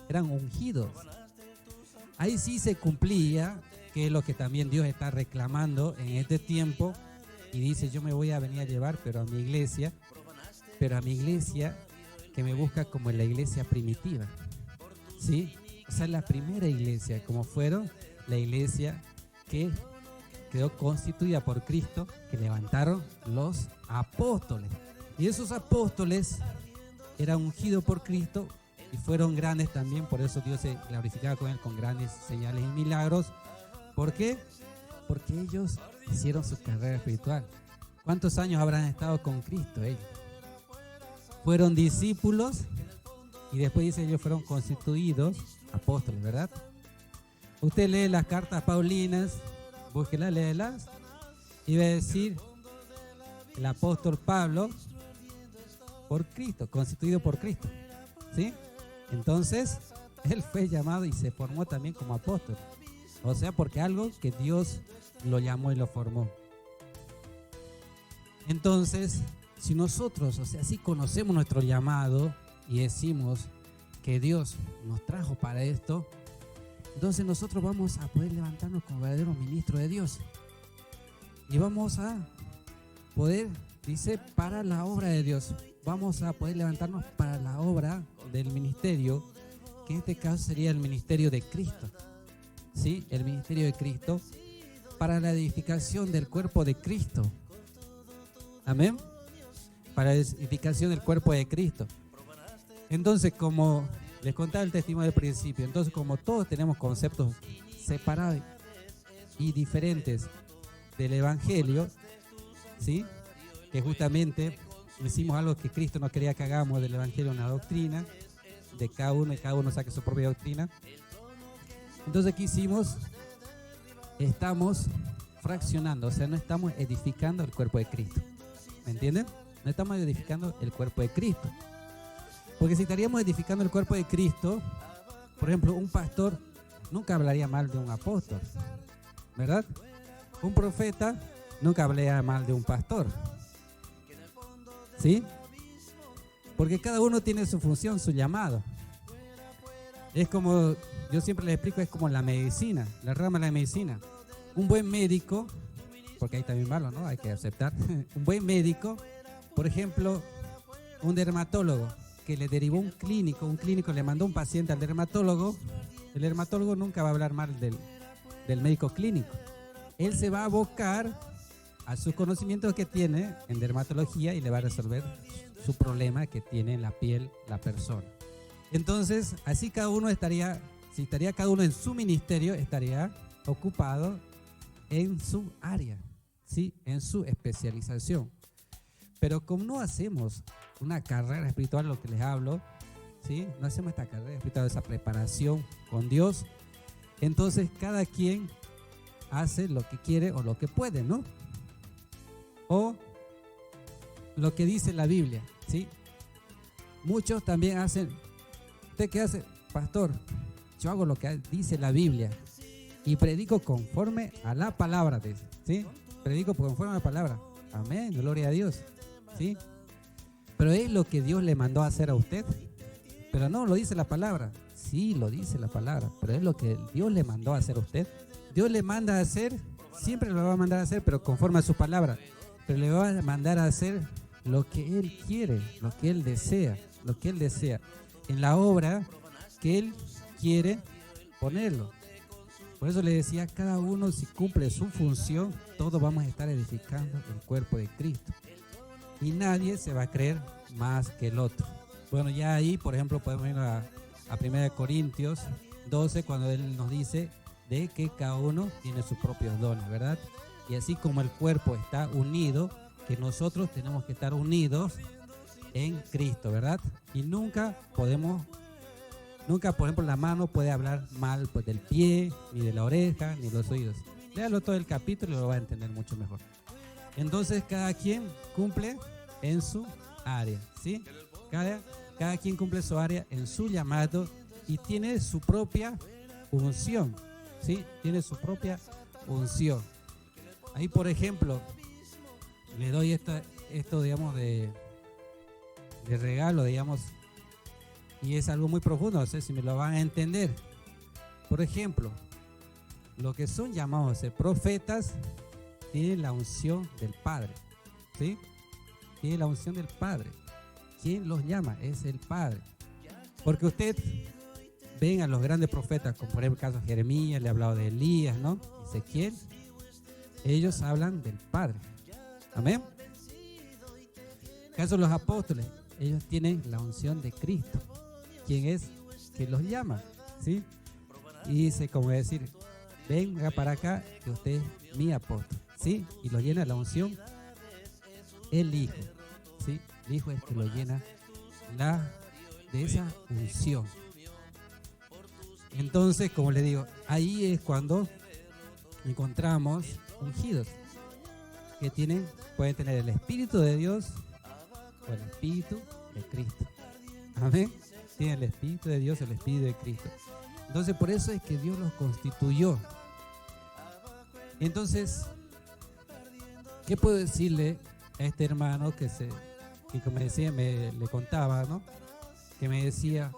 Speaker 1: eran ungidos. Ahí sí se cumplía, que es lo que también Dios está reclamando en este tiempo, y dice: yo me voy a venir a llevar, pero a mi iglesia que me busca como en la iglesia primitiva, ¿sí? O sea, la primera iglesia, como fueron la iglesia que quedó constituida por Cristo, que levantaron los apóstoles. Y esos apóstoles eran ungidos por Cristo y fueron grandes también, por eso Dios se glorificaba con él con grandes señales y milagros. ¿Por qué? Porque ellos hicieron su carrera espiritual. ¿Cuántos años habrán estado con Cristo ellos? Fueron discípulos y después dice ellos fueron constituidos apóstoles, ¿verdad? Usted lee las cartas paulinas, búsquelas, léelas, y va a decir el apóstol Pablo por Cristo, constituido por Cristo, ¿sí? Entonces, él fue llamado y se formó también como apóstol. O sea, porque algo que Dios lo llamó y lo formó. Entonces, si nosotros, o sea, si conocemos nuestro llamado y decimos que Dios nos trajo para esto, entonces nosotros vamos a poder levantarnos como verdaderos ministros de Dios. Y vamos a poder, dice, para la obra de Dios. Vamos a poder levantarnos para la obra del ministerio, que en este caso sería el ministerio de Cristo. ¿Sí? El ministerio de Cristo, para la edificación del cuerpo de Cristo. Amén. Para la edificación del cuerpo de Cristo. Entonces, como les contaba el testimonio del principio, entonces como todos tenemos conceptos separados y diferentes del Evangelio, ¿sí? Que justamente hicimos algo que Cristo no quería que hagamos del Evangelio, una doctrina de cada uno, y cada uno saque su propia doctrina. Entonces, ¿qué hicimos? Estamos fraccionando, o sea, no estamos edificando el cuerpo de Cristo. ¿Me entienden? No estamos edificando el cuerpo de Cristo. Porque si estaríamos edificando el cuerpo de Cristo, por ejemplo, un pastor nunca hablaría mal de un apóstol, ¿verdad? Un profeta nunca hablaría mal de un pastor, ¿sí? Porque cada uno tiene su función, su llamado. Es como, yo siempre les explico, es como la medicina, la rama de la medicina. Un buen médico, porque hay también malos, ¿no? Hay que aceptar. Un buen médico, por ejemplo, un dermatólogo que le derivó un clínico le mandó un paciente al dermatólogo, el dermatólogo nunca va a hablar mal del médico clínico. Él se va a abocar a sus conocimientos que tiene en dermatología y le va a resolver su problema que tiene en la piel la persona. Entonces, así cada uno estaría, si estaría cada uno en su ministerio, estaría ocupado en su área, ¿sí? En su especialización. Pero como no hacemos una carrera espiritual, lo que les hablo, ¿sí? No hacemos esta carrera espiritual, esa preparación con Dios, entonces cada quien hace lo que quiere o lo que puede, ¿no? O lo que dice la Biblia, ¿sí? Muchos también hacen, ¿usted qué hace? Pastor, yo hago lo que dice la Biblia y predico conforme a la palabra, ¿sí? Predico conforme a la palabra. Amén, gloria a Dios, ¿sí? Pero es lo que Dios le mandó a hacer a usted. Pero no lo dice la palabra. Sí, lo dice la palabra, pero es lo que Dios le mandó a hacer a usted. Dios le manda a hacer, siempre lo va a mandar a hacer, pero conforme a su palabra. Pero le va a mandar a hacer lo que Él quiere, lo que Él desea, en la obra que Él quiere ponerlo. Por eso le decía, cada uno si cumple su función, todos vamos a estar edificando el cuerpo de Cristo. Y nadie se va a creer más que el otro. Bueno, ya ahí, por ejemplo, podemos ir a 1 Corintios 12, cuando Él nos dice de que cada uno tiene sus propios dones, ¿verdad? Y así como el cuerpo está unido, que nosotros tenemos que estar unidos en Cristo, ¿verdad? Y nunca, por ejemplo, la mano puede hablar mal pues, del pie, ni de la oreja, ni de los oídos. Léalo todo el capítulo y lo va a entender mucho mejor. Entonces, cada quien cumple en su área, ¿sí? Cada quien cumple su área en su llamado y tiene su propia unción, ¿sí? Tiene su propia unción. Ahí, por ejemplo, le doy esto, digamos, de regalo, digamos, y es algo muy profundo, no sé si me lo van a entender. Por ejemplo, los que son llamados a ser profetas tienen la unción del Padre, ¿sí? Tienen la unción del Padre. ¿Quién los llama? Es el Padre. Porque usted ven a los grandes profetas, como por ejemplo el caso de Jeremías, le he hablado de Elías, ¿no? Ezequiel. Ellos hablan del Padre. Amén. En el caso de los apóstoles, ellos tienen la unción de Cristo. ¿Quién es que los llama? ¿Sí? Y dice, como decir, venga para acá, que usted es mi apóstol. ¿Sí? Y lo llena la unción el Hijo. ¿Sí? El Hijo es que lo llena de esa unción. Entonces, como le digo, ahí es cuando encontramos ungidos que pueden tener el Espíritu de Dios o el Espíritu de Cristo. Amén. Tienen el Espíritu de Dios, el Espíritu de Cristo. Entonces, por eso es que Dios los constituyó. Entonces, ¿qué puedo decirle a este hermano que como decía, le contaba, ¿no? Que me decía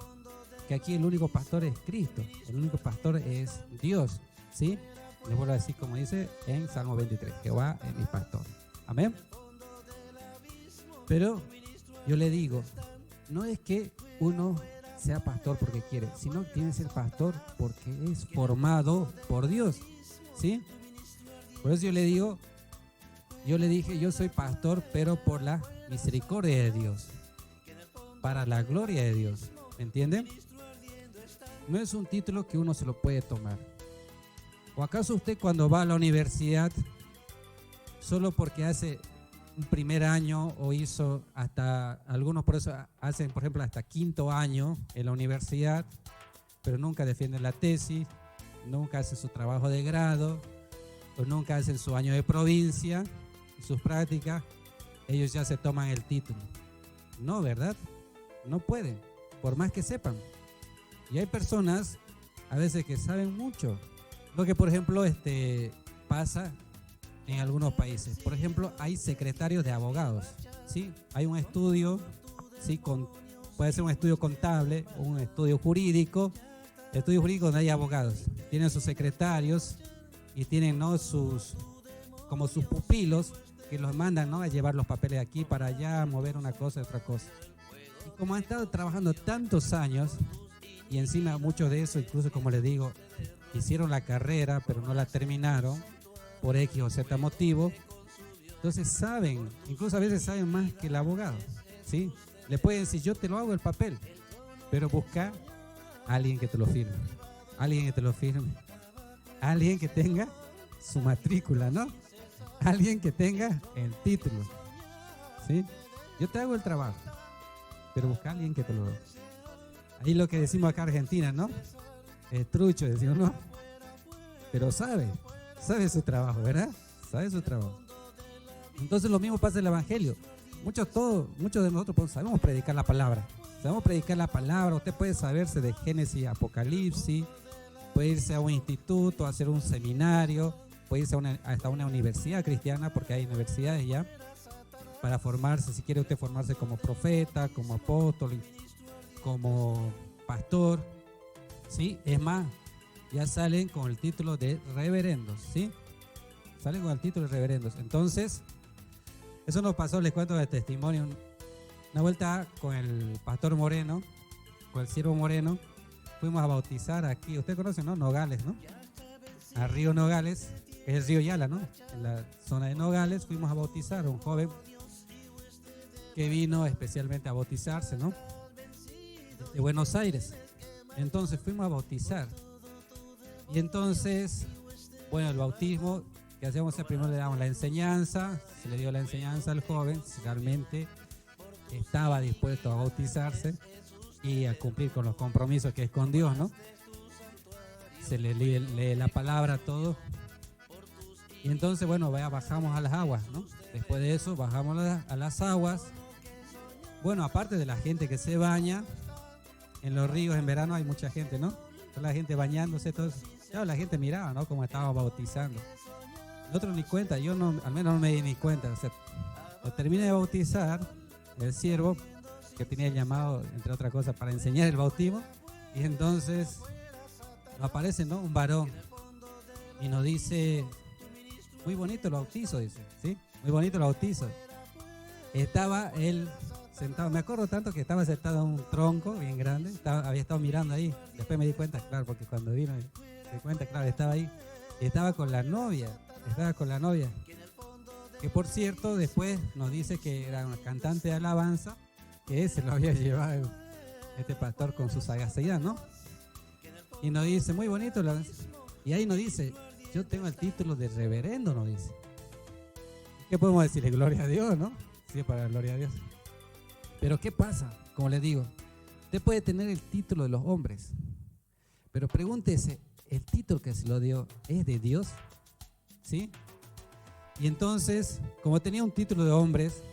Speaker 1: que aquí el único pastor es Cristo, el único pastor es Dios, ¿sí? Les vuelvo a decir como dice en Salmo 23, Jehová es mi pastor. Amén. Pero yo le digo, no es que uno sea pastor porque quiere, sino que tiene que ser pastor porque es formado por Dios, ¿sí? Por eso yo le dije, yo soy pastor, pero por la misericordia de Dios, para la gloria de Dios, ¿me entienden? No es un título que uno se lo puede tomar. ¿O acaso usted cuando va a la universidad, solo porque hace un primer año o hizo hasta, algunos por eso hacen, por ejemplo, hasta quinto año en la universidad, pero nunca defienden la tesis, nunca hacen su trabajo de grado, o nunca hacen su año de provincia, sus prácticas, ellos ya se toman el título? No, ¿verdad? No pueden, por más que sepan. Y hay personas a veces que saben mucho. Lo que, por ejemplo, pasa en algunos países. Por ejemplo, hay secretarios de abogados, ¿sí? Hay un estudio, ¿sí? Puede ser un estudio contable o un estudio jurídico. Estudio jurídico donde hay abogados. Tienen sus secretarios y tienen, ¿no?, como sus pupilos que los mandan, ¿no?, a llevar los papeles de aquí para allá, a mover una cosa y otra cosa. Y como han estado trabajando tantos años, y encima muchos de esos, incluso como les digo, hicieron la carrera pero no la terminaron por X o Z motivo, entonces saben, incluso a veces saben más que el abogado, ¿sí? Le pueden decir, yo te lo hago el papel, pero busca a alguien que te lo firme, alguien que tenga su matrícula, ¿no? Alguien que tenga el título, ¿sí? Yo te hago el trabajo, pero busca a alguien que te lo dé. Ahí lo que decimos acá en Argentina, ¿no? Es trucho, decimos, ¿no? Pero sabe su trabajo, ¿verdad? Sabe su trabajo. Entonces lo mismo pasa en el Evangelio. Muchos de nosotros sabemos predicar la palabra. Usted puede saberse de Génesis, Apocalipsis, puede irse a un instituto, a hacer un seminario, puede irse hasta una universidad cristiana, porque hay universidades ya, para formarse, si quiere usted formarse como profeta, como apóstol, como pastor, ¿sí? Es más, ya salen con el título de reverendos, ¿sí? Salen con el título de reverendos. Entonces, eso nos pasó, les cuento de testimonio. Una vuelta con el pastor Moreno, con el siervo Moreno, fuimos a bautizar aquí, usted conoce, ¿no? Nogales, ¿no? A Río Nogales, que es el río Yala, ¿no? En la zona de Nogales fuimos a bautizar a un joven que vino especialmente a bautizarse, ¿no? De Buenos Aires. Entonces fuimos a bautizar. Y entonces, bueno, el bautismo que hacíamos, primero le damos la enseñanza, se le dio la enseñanza al joven, si realmente estaba dispuesto a bautizarse y a cumplir con los compromisos que es con Dios, ¿no? Se le lee la palabra, todo. Y entonces, bueno, bajamos a las aguas, ¿no? Después de eso, bajamos a las aguas. Bueno, aparte de la gente que se baña, en los ríos en verano hay mucha gente, ¿no? Toda la gente bañándose, todo eso. Claro, la gente miraba, ¿no?, cómo estaba bautizando. Nosotros ni cuenta, yo no, al menos no me di ni cuenta. O sea, lo terminé de bautizar, el siervo, que tenía el llamado, entre otras cosas, para enseñar el bautismo. Y entonces aparece, ¿no?, un varón y nos dice, muy bonito el bautizo, dice, ¿sí? Muy bonito el bautizo. Estaba él sentado, me acuerdo tanto que estaba sentado en un tronco bien grande, había estado mirando ahí. Después me di cuenta, claro, porque cuando vino me di cuenta, claro, estaba ahí. Y estaba con la novia, que por cierto después nos dice que era una cantante de alabanza, que se lo había llevado este pastor con su sagacidad, ¿no? Y nos dice, muy bonito, y ahí nos dice, yo tengo el título de reverendo, nos dice. ¿Qué podemos decirle? Gloria a Dios, ¿no? Sí, para la gloria a Dios. Pero ¿qué pasa? Como les digo, usted puede tener el título de los hombres, pero pregúntese, ¿el título que se lo dio es de Dios? ¿Sí? Y entonces, como tenía un título de hombres,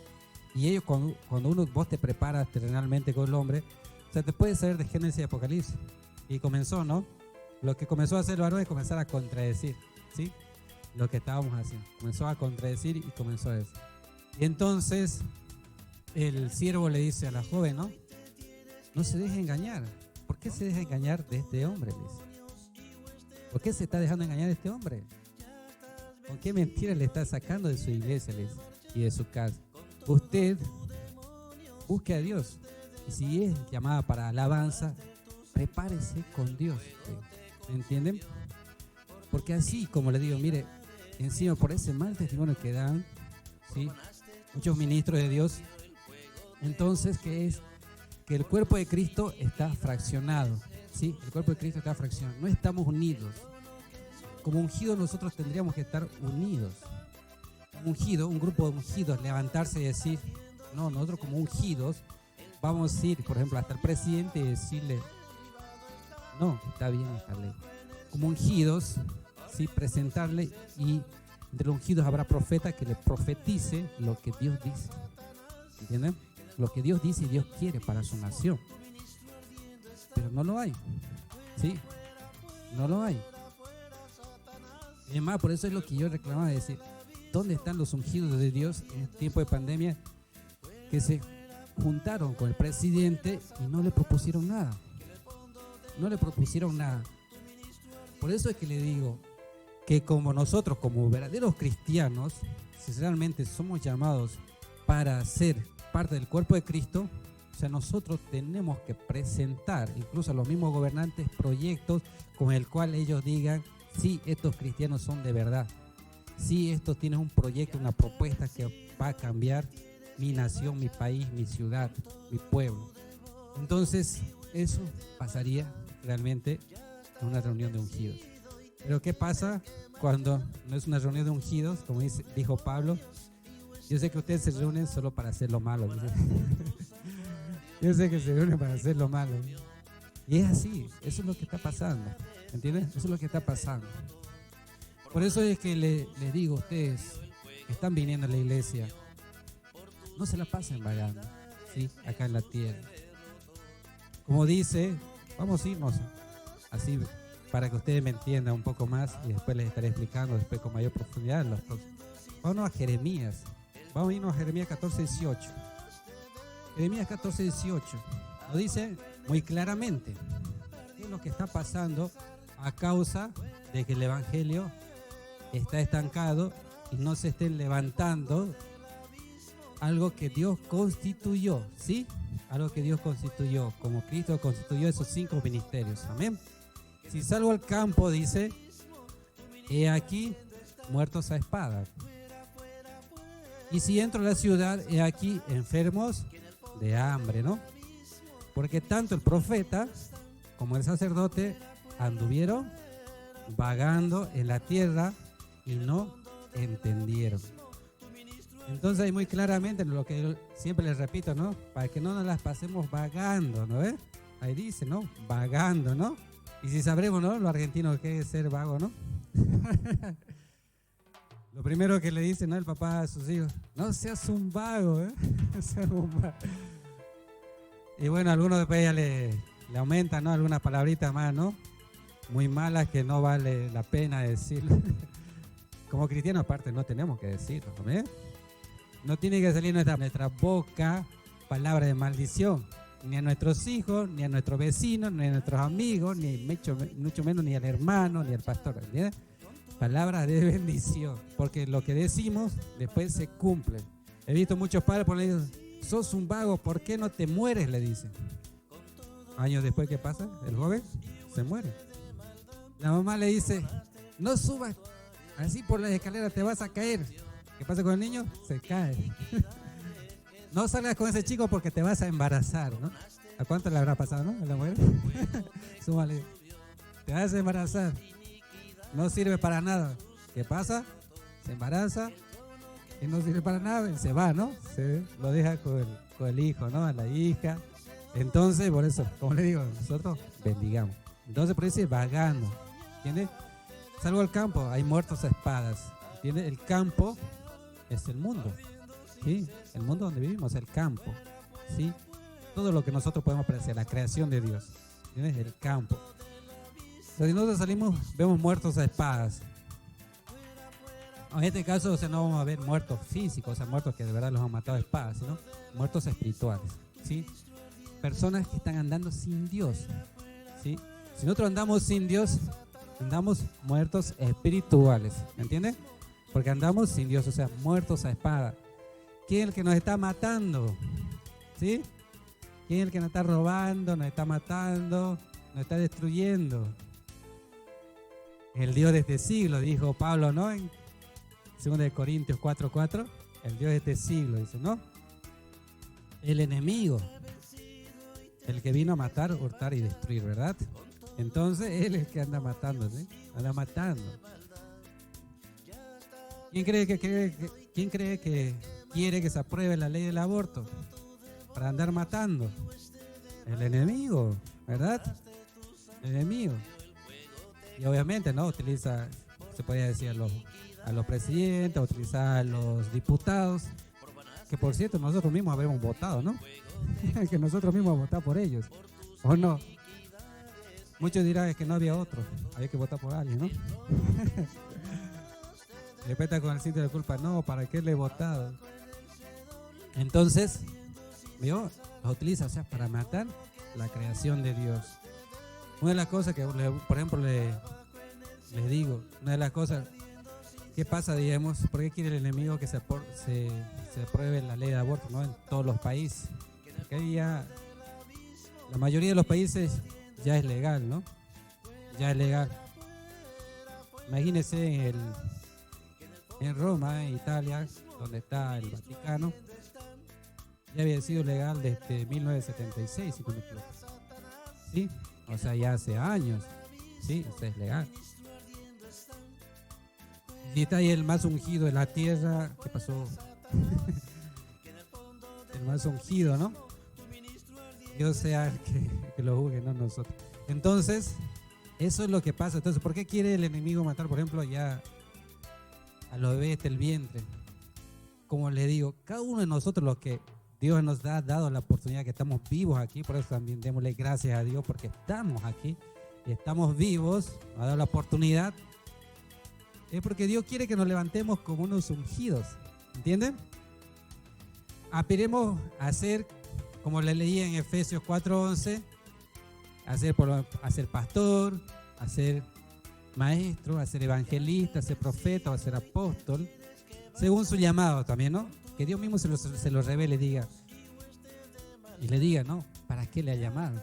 Speaker 1: y ellos cuando vos te preparas terrenalmente con el hombre, o sea, te puedes saber de Génesis y Apocalipsis. Y comenzó, ¿no? Lo que comenzó a hacer el varón es comenzar a contradecir, ¿sí? Lo que estábamos haciendo. Comenzó a contradecir y comenzó a decir. Y entonces el siervo le dice a la joven, ¿no? No se deje engañar. ¿Por qué se deja engañar de este hombre? Le dice. ¿Por qué se está dejando engañar de este hombre? ¿Con qué mentira le está sacando de su iglesia, le dice, y de su casa? Usted busque a Dios. Y si es llamada para alabanza, prepárese con Dios. ¿Me entienden? Porque así, como le digo, mire, encima por ese mal testimonio que dan, ¿sí?, muchos ministros de Dios, entonces, ¿qué es? Que el cuerpo de Cristo está fraccionado, ¿sí? El cuerpo de Cristo está fraccionado, no estamos unidos. Como ungidos nosotros tendríamos que estar unidos. Ungido, un grupo de ungidos, levantarse y decir, no, nosotros como ungidos vamos a ir, por ejemplo, hasta el presidente y decirle, no, está bien esta ley. Como ungidos, ¿sí?, presentarle, y entre los ungidos habrá profeta que le profetice lo que Dios dice. ¿Entienden? Lo que Dios dice y Dios quiere para su nación. Pero no lo hay. ¿Sí? No lo hay. Y además, por eso es lo que yo reclamaba, de decir, ¿dónde están los ungidos de Dios en este tiempo de pandemia que se juntaron con el presidente y no le propusieron nada? No le propusieron nada. Por eso es que le digo que como nosotros, como verdaderos cristianos, si realmente somos llamados para ser parte del cuerpo de Cristo, o sea, nosotros tenemos que presentar incluso a los mismos gobernantes proyectos con el cual ellos digan, sí, estos cristianos son de verdad. Sí, estos tienen un proyecto, una propuesta que va a cambiar mi nación, mi país, mi ciudad, mi pueblo. Entonces, eso pasaría realmente en una reunión de ungidos. Pero ¿qué pasa cuando no es una reunión de ungidos? Como dijo Pablo, yo sé que ustedes se reúnen solo para hacer lo malo. Yo sé que se reúnen para hacer lo malo. Y es así, eso es lo que está pasando. ¿Entienden? Eso es lo que está pasando. Por eso es que les digo a ustedes que están viniendo a la iglesia, no se la pasen vagando, ¿sí?, acá en la tierra. Como dice, vamos a irnos así para que ustedes me entiendan un poco más y después les estaré explicando después con mayor profundidad. Vámonos a Jeremías. Vamos a irnos a Jeremías 14:18. Jeremías 14:18 lo dice muy claramente. ¿Qué es lo que está pasando a causa de que el evangelio está estancado y no se estén levantando algo que Dios constituyó, ¿sí? Algo que Dios constituyó, como Cristo constituyó esos 5 ministerios. Amén. Si salgo al campo, dice, he aquí muertos a espada. Y si entro a la ciudad, he aquí enfermos de hambre, ¿no? Porque tanto el profeta como el sacerdote anduvieron vagando en la tierra y no entendieron. Entonces, ahí muy claramente lo que siempre les repito, ¿no? Para que no nos las pasemos vagando, ¿no? Ahí dice, ¿no? Vagando, ¿no? Y si sabremos, ¿no?, lo argentino que es ser vago, ¿no? Lo primero que le dice, ¿no?, el papá a sus hijos, no seas un vago, ¿eh? No seas un vago. Y bueno, algunos después ya le aumentan, ¿no?, algunas palabritas más, ¿no?, muy malas que no vale la pena decirlo. como cristianos aparte no tenemos que decirlo, ¿ves? No tiene que salir nuestra boca palabra de maldición, ni a nuestros hijos, ni a nuestros vecinos, ni a nuestros amigos, ni mucho menos ni al hermano, ni al pastor, ¿entiendes? Palabras de bendición, porque lo que decimos después se cumple. He visto muchos padres por ahí, sos un vago, ¿por qué no te mueres? Le dicen. Años después, ¿qué pasa? El joven se muere. La mamá le dice, no subas así por las escaleras, te vas a caer. ¿Qué pasa con el niño? Se cae. No salgas con ese chico porque te vas a embarazar, ¿no? ¿A cuánto le habrá pasado, no? A la mujer. Súmale. Te vas a embarazar. No sirve para nada. ¿Qué pasa? Se embaraza y no sirve para nada y se va, ¿no? Se lo deja con el hijo, ¿no? A la hija. Entonces, por eso, como le digo, nosotros bendigamos. Entonces, por eso es vagando. ¿Entiendes? Salgo al campo, hay muertos a espadas. ¿Entiendes? El campo es el mundo. ¿Sí? El mundo donde vivimos, el campo. ¿Sí? Todo lo que nosotros podemos apreciar, la creación de Dios. ¿Entiendes? El campo. Si nosotros salimos, vemos muertos a espadas. En este caso, o sea, no vamos a ver muertos físicos, o sea, muertos que de verdad los han matado a espadas, sino muertos espirituales. ¿Sí? Personas que están andando sin Dios. ¿Sí? Si nosotros andamos sin Dios, andamos muertos espirituales. ¿Me entiendes? Porque andamos sin Dios, o sea, muertos a espada. ¿Quién es el que nos está matando? ¿Sí? ¿Quién es el que nos está robando, nos está matando, nos está destruyendo? El Dios de este siglo, dijo Pablo, ¿no? En 2 Corintios 4:4, el Dios de este siglo, dice, ¿no? El enemigo, el que vino a matar, hurtar y destruir, ¿verdad? Entonces, él es el que anda matando, ¿sí? Anda matando. ¿Quién cree que quiere que se apruebe la ley del aborto para andar matando? El enemigo, ¿verdad? El enemigo. Y obviamente, ¿no? Utiliza, se podría decir, a los presidentes, utiliza a los diputados, que por cierto nosotros mismos habíamos votado, ¿no? Que nosotros mismos votamos por ellos, ¿o no? Muchos dirán que no había otro, había que votar por alguien, ¿no? Repeta con el cinto de culpa, no, ¿para qué le he votado? Entonces, ¿vio? Los utiliza, o sea, para matar la creación de Dios. Una de las cosas que, por ejemplo, les digo, una de las cosas, ¿qué pasa, digamos? ¿Por qué quiere el enemigo que se apruebe la ley de aborto, ¿no? En todos los países? Porque ya, la mayoría de los países ya es legal, ¿no? Ya es legal. Imagínense en Roma, en Italia, donde está el Vaticano, ya había sido legal desde 1976, si no me equivoco. ¿Sí? O sea, ya hace años. Sí, o sea, es legal. Y está ahí el más ungido de la tierra. ¿Qué pasó? El más ungido, ¿no? Dios sea el que lo juzgue, no nosotros. Entonces, eso es lo que pasa. Entonces, ¿por qué quiere el enemigo matar, por ejemplo, ya a los bebés del vientre? Como le digo, cada uno de nosotros, los que Dios nos ha dado la oportunidad, que estamos vivos aquí, por eso también démosle gracias a Dios, porque estamos aquí y estamos vivos, nos ha dado la oportunidad, es porque Dios quiere que nos levantemos como unos ungidos, ¿entienden? Aspiremos a ser, como le leí en Efesios 4:11, a ser pastor, a ser maestro, a ser evangelista, a ser profeta, a ser apóstol, según su llamado también, ¿no? Que Dios mismo se lo revele y le diga, ¿no? ¿Para qué le ha llamado?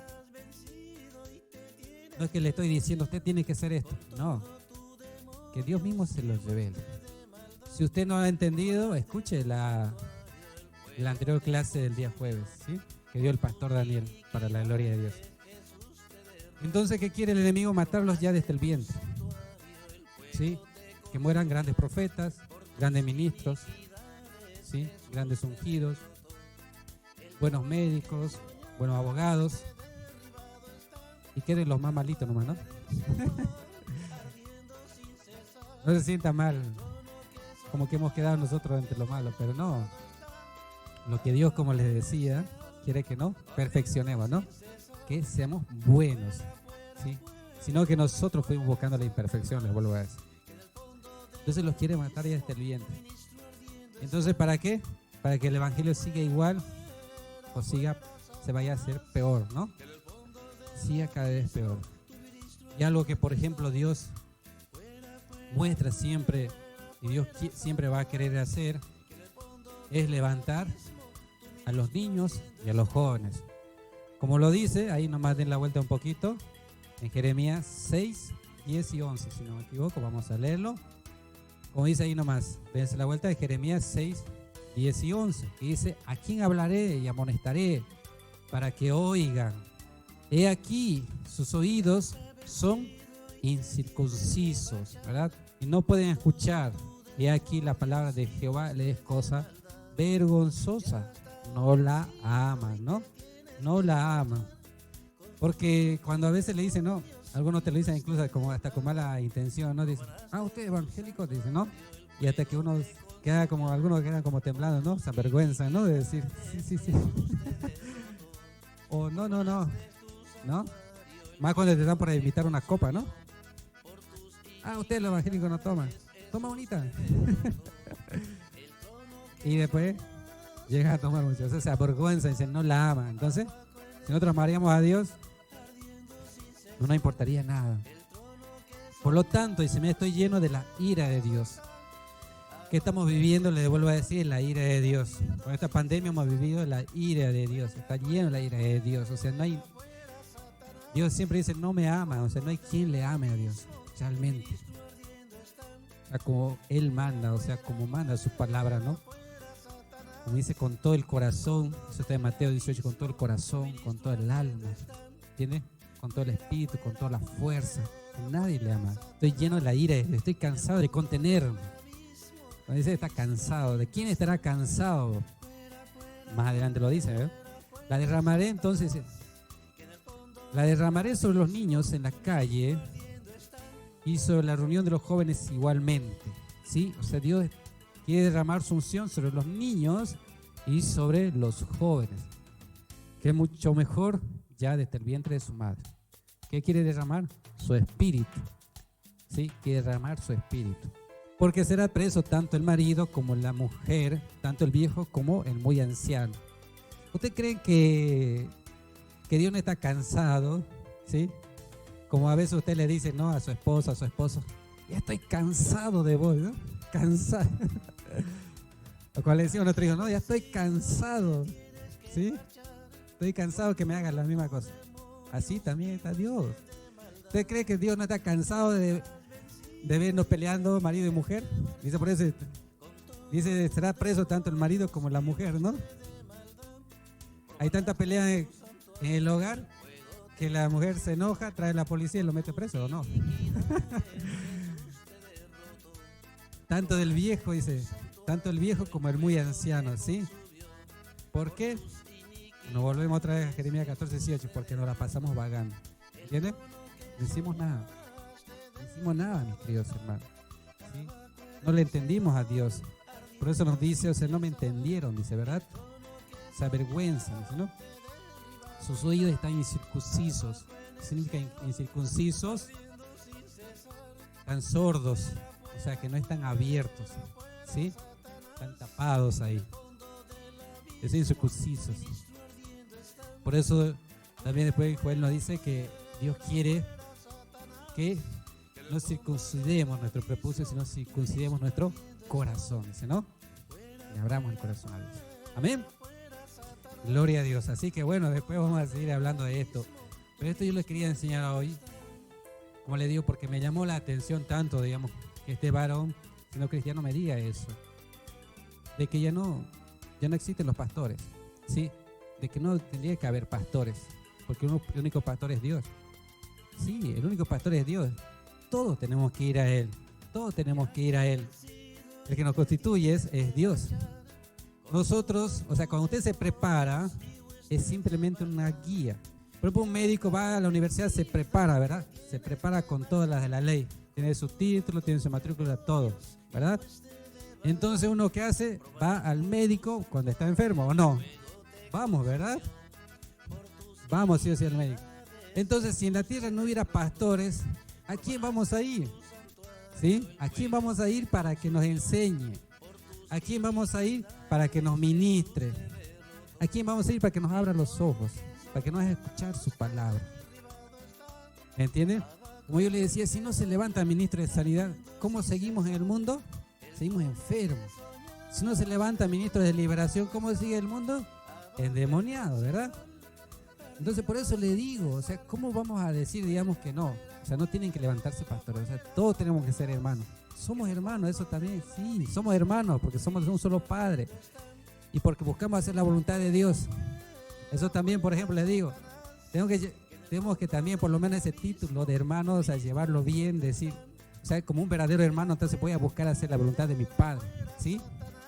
Speaker 1: No es que le estoy diciendo, usted tiene que hacer esto. No, que Dios mismo se lo revele. Si usted no ha entendido, escuche la anterior clase del día jueves, ¿sí? Que dio el pastor Daniel, para la gloria de Dios. Entonces, ¿qué quiere el enemigo? Matarlos ya desde el vientre, ¿sí? Que mueran grandes profetas, grandes ministros, ¿sí? Grandes ungidos, buenos médicos, buenos abogados, y queden los más malitos nomás, ¿no? No se sienta mal, como que hemos quedado nosotros entre los malos, pero no. Lo que Dios, como les decía, quiere que no perfeccionemos, ¿no? Que seamos buenos, ¿sí? Sino que nosotros fuimos buscando la imperfección, les vuelvo a decir. Entonces los quiere matar ya desde el vientre. Entonces, ¿para qué? Para que el evangelio siga igual o se vaya a hacer peor, ¿no? Siga cada vez peor. Y algo que, por ejemplo, Dios muestra siempre y Dios siempre va a querer hacer es levantar a los niños y a los jóvenes. Como lo dice, ahí nomás den la vuelta un poquito, en Jeremías 6, 10 y 11, si no me equivoco, vamos a leerlo. Como dice ahí nomás, dense la vuelta de Jeremías 6, 10 y 11, que dice: ¿a quién hablaré y amonestaré para que oigan? He aquí, sus oídos son incircuncisos, ¿verdad? Y no pueden escuchar. He aquí, la palabra de Jehová les es cosa vergonzosa. No la aman, ¿no? No la aman. Porque cuando a veces le dicen, no, algunos te lo dicen incluso como hasta con mala intención, ¿no? Dicen, usted es evangélico, dicen, ¿no? Y hasta que uno queda como, algunos quedan como temblando, ¿no? Se avergüenzan, ¿no? De decir, sí. O no. ¿No? Más cuando te dan por invitar una copa, ¿no? Usted el evangélico no toma. Toma bonita. Y después llega a tomar mucho. O sea, se avergüenza y dicen, no la ama. Entonces, si nosotros amaríamos a Dios, no nos importaría nada. Por lo tanto, dice, me estoy lleno de la ira de Dios. ¿Qué estamos viviendo? Le vuelvo a decir, la ira de Dios. Con esta pandemia hemos vivido la ira de Dios. Está lleno de la ira de Dios. O sea, no hay... Dios siempre dice, no me ama. O sea, no hay quien le ame a Dios, realmente. O sea, como Él manda, o sea, como manda su palabra, ¿no? Como dice, con todo el corazón. Eso está en Mateo 18, con todo el corazón, con todo el alma. ¿Entiendes? Con todo el espíritu, con toda la fuerza. Nadie le ama. Estoy lleno de la ira, estoy cansado de contenerme. Cuando dice está cansado, ¿de quién estará cansado? Más adelante lo dice, ¿eh? La derramaré entonces, la derramaré sobre los niños en la calle y sobre la reunión de los jóvenes igualmente, ¿sí? O sea, Dios quiere derramar su unción sobre los niños y sobre los jóvenes, que es mucho mejor ya desde el vientre de su madre. ¿Qué quiere derramar? Su espíritu, ¿sí? Quiere derramar su espíritu. Porque será preso tanto el marido como la mujer, tanto el viejo como el muy anciano. ¿Usted cree que Dios no está cansado? ¿Sí? Como a veces usted le dice, ¿no? A su esposa, a su esposo, ya estoy cansado de vos, ¿no? Cansado. O cuando le decía a otro hijo, no, ya estoy cansado, ¿sí? Estoy cansado que me hagas la misma cosa. Así también está Dios. ¿Usted cree que Dios no está cansado de vernos peleando marido y mujer? Dice, por eso dice, será preso tanto el marido como la mujer, ¿no? Hay tanta pelea en el hogar que la mujer se enoja, trae la policía y lo mete preso, ¿o no? Tanto del viejo, dice, tanto el viejo como el muy anciano, ¿sí? ¿Por qué? Nos volvemos otra vez a Jeremías 14, 18, porque nos la pasamos vagando. ¿Entiendes? No hicimos nada. No hicimos nada, mis queridos hermanos, ¿sí? No le entendimos a Dios. Por eso nos dice, o sea, no me entendieron, dice, ¿verdad? Se avergüenzan, dice, ¿no? Sus oídos están incircuncisos. ¿Qué significa incircuncisos? Están sordos, o sea, que no están abiertos, ¿sí? Están tapados ahí. Es incircuncisos. Por eso también después Joel nos dice que Dios quiere que no circuncidemos nuestro prepucio, sino circuncidemos nuestro corazón, dice, ¿no? Le abramos el corazón a Dios. Amén. Gloria a Dios. Así que bueno, después vamos a seguir hablando de esto. Pero esto yo les quería enseñar hoy, como le digo, porque me llamó la atención tanto, digamos, que este varón, siendo cristiano, me diga eso. De que ya no existen los pastores, ¿sí? De que no tendría que haber pastores, porque el único pastor es Dios. Sí, el único pastor es Dios. Todos tenemos que ir a Él. Todos tenemos que ir a Él. El que nos constituye es Dios. Nosotros, o sea, cuando usted se prepara, es simplemente una guía. Por ejemplo, un médico va a la universidad, se prepara, ¿verdad? Se prepara con todas las de la ley. Tiene su título, tiene su matrícula, todo, ¿verdad? Entonces, uno que hace, va al médico cuando está enfermo, ¿o no? Vamos, ¿verdad? Vamos, sí o sí, al médico. Entonces, si en la tierra no hubiera pastores, ¿a quién vamos a ir? ¿Sí? ¿A quién vamos a ir para que nos enseñe? ¿A quién vamos a ir para que nos ministre? ¿A quién vamos a ir para que nos abra los ojos? Para que nos haga escuchar su palabra. ¿Me entienden? Como yo le decía, si no se levanta ministro de sanidad, ¿cómo seguimos en el mundo? Seguimos enfermos. Si no se levanta ministro de liberación, ¿cómo sigue el mundo? Endemoniado, ¿verdad? Entonces por eso le digo, o sea, ¿cómo vamos a decir, digamos, que no? O sea, no tienen que levantarse pastores, o sea, todos tenemos que ser hermanos. Somos hermanos, eso también, sí, somos hermanos porque somos de un solo Padre y porque buscamos hacer la voluntad de Dios. Eso también, por ejemplo, les digo, tenemos que también por lo menos ese título de hermano, o sea, llevarlo bien, decir, o sea, como un verdadero hermano, entonces voy a buscar hacer la voluntad de mi Padre, ¿sí?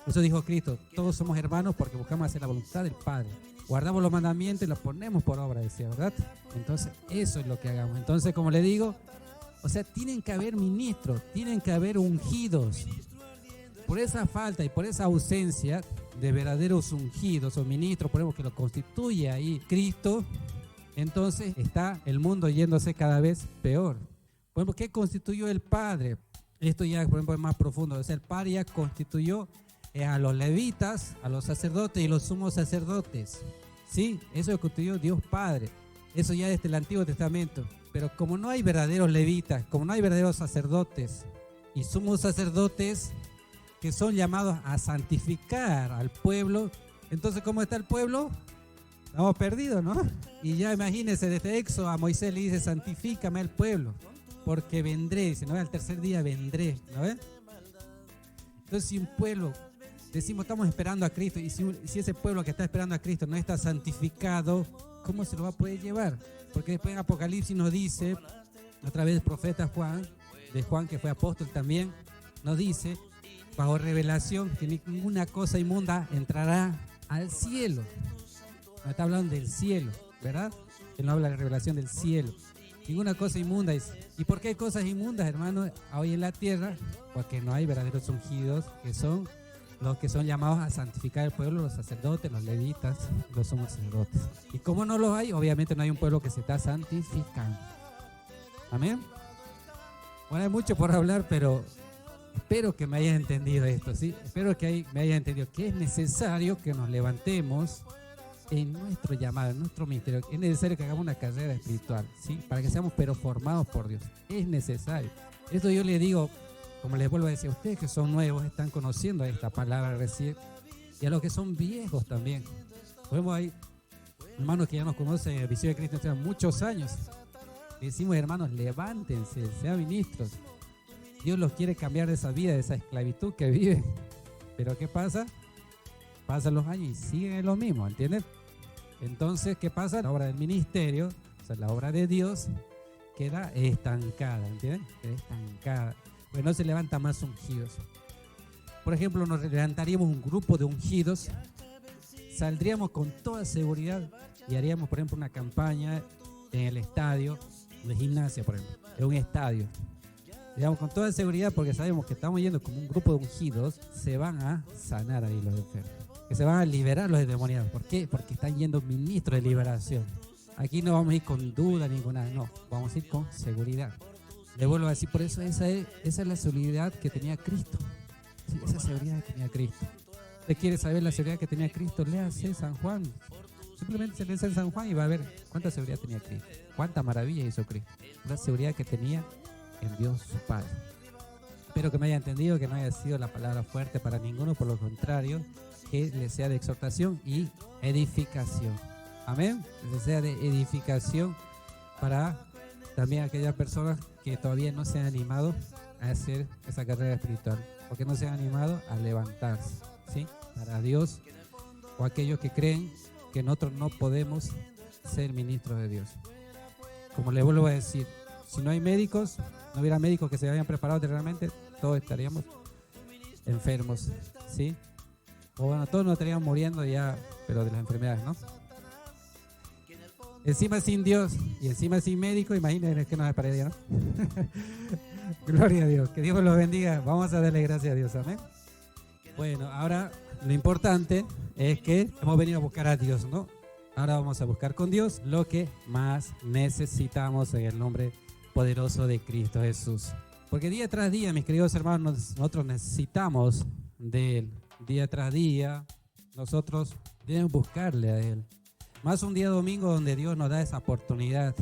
Speaker 1: Eso dijo Cristo, todos somos hermanos porque buscamos hacer la voluntad del Padre. Guardamos los mandamientos y los ponemos por obra, decía, ¿verdad? Entonces, eso es lo que hagamos. Entonces, como le digo, o sea, tienen que haber ministros, tienen que haber ungidos. Por esa falta y por esa ausencia de verdaderos ungidos o ministros, por ejemplo, que lo constituye ahí Cristo, entonces está el mundo yéndose cada vez peor. Por ejemplo, ¿qué constituyó el Padre? Esto ya, por ejemplo, es más profundo. O sea, el Padre ya constituyó a los levitas, a los sacerdotes y los sumos sacerdotes. Sí, eso lo constituyó Dios Padre. Eso ya desde el Antiguo Testamento. Pero como no hay verdaderos levitas, como no hay verdaderos sacerdotes y sumos sacerdotes que son llamados a santificar al pueblo, entonces ¿cómo está el pueblo? Estamos perdidos, ¿no? Y ya imagínense, desde Éxodo a Moisés le dice, santifícame al pueblo, porque vendré, dice, ¿no? Al tercer día vendré, ¿no ves? Entonces si un pueblo, decimos, estamos esperando a Cristo, y si ese pueblo que está esperando a Cristo no está santificado, ¿cómo se lo va a poder llevar? Porque después en Apocalipsis nos dice, a través del profeta Juan, de Juan que fue apóstol también, nos dice, bajo revelación, que ninguna cosa inmunda entrará al cielo. Nos está hablando del cielo, ¿verdad? Él no habla de revelación del cielo. Ninguna cosa inmunda. ¿Y por qué hay cosas inmundas, hermano, hoy en la tierra? Porque no hay verdaderos ungidos, que son los que son llamados a santificar el pueblo, los sacerdotes, los levitas, los sumos sacerdotes. Y como no los hay, obviamente no hay un pueblo que se está santificando. Amén. Bueno, hay mucho por hablar, pero espero que me hayan entendido esto, ¿sí? Espero que me hayan entendido que es necesario que nos levantemos en nuestro llamado, en nuestro ministerio. Es necesario que hagamos una carrera espiritual, ¿sí? Para que seamos pero formados por Dios. Es necesario. Esto yo le digo, como les vuelvo a decir, a ustedes que son nuevos, están conociendo esta palabra recién, y a los que son viejos también. Podemos hay hermanos que ya nos conocen en Visión de Cristo hace muchos años. Le decimos, hermanos, levántense, sean ministros. Dios los quiere cambiar de esa vida, de esa esclavitud que viven. Pero ¿qué pasa? Pasan los años y siguen en lo mismo, ¿entienden? Entonces, ¿qué pasa? La obra del ministerio, o sea, la obra de Dios, queda estancada, ¿entienden? Queda estancada. Pues no se levantan más ungidos. Por ejemplo, nos levantaríamos un grupo de ungidos, saldríamos con toda seguridad y haríamos, por ejemplo, una campaña en el estadio de gimnasia, por ejemplo, en un estadio. Digamos, con toda seguridad, porque sabemos que estamos yendo como un grupo de ungidos, se van a sanar ahí los enfermos, que se van a liberar los endemoniados. ¿Por qué? Porque están yendo ministros de liberación. Aquí no vamos a ir con duda ninguna, no, vamos a ir con seguridad. Le vuelvo a decir, por eso esa es la seguridad que tenía Cristo. Sí, esa seguridad que tenía Cristo. ¿Usted quiere saber la seguridad que tenía Cristo? Léase San Juan. Simplemente se lee en San Juan y va a ver cuánta seguridad tenía Cristo. Cuánta maravilla hizo Cristo. La seguridad que tenía en Dios su Padre. Espero que me haya entendido, que no haya sido la palabra fuerte para ninguno, por lo contrario, que les sea de exhortación y edificación. Amén. Que les sea de edificación para también aquellas personas que todavía no se han animado a hacer esa carrera espiritual, o que no se han animado a levantarse, ¿sí? Para Dios, o aquellos que creen que nosotros no podemos ser ministros de Dios. Como les vuelvo a decir, si no hay médicos, no hubiera médicos que se hayan preparado anteriormente, todos estaríamos enfermos, ¿sí? O bueno, todos nos estaríamos muriendo ya, pero de las enfermedades, ¿no? Encima sin Dios y encima sin médico, imagínense que nos pararía, ¿no? Gloria a Dios, que Dios los bendiga. Vamos a darle gracias a Dios, amén. Bueno, ahora lo importante es que hemos venido a buscar a Dios, ¿no? Ahora vamos a buscar con Dios lo que más necesitamos en el nombre poderoso de Cristo Jesús. Porque día tras día, mis queridos hermanos, nosotros necesitamos de Él. Día tras día, nosotros debemos buscarle a Él. Más un día domingo donde Dios nos da esa oportunidad.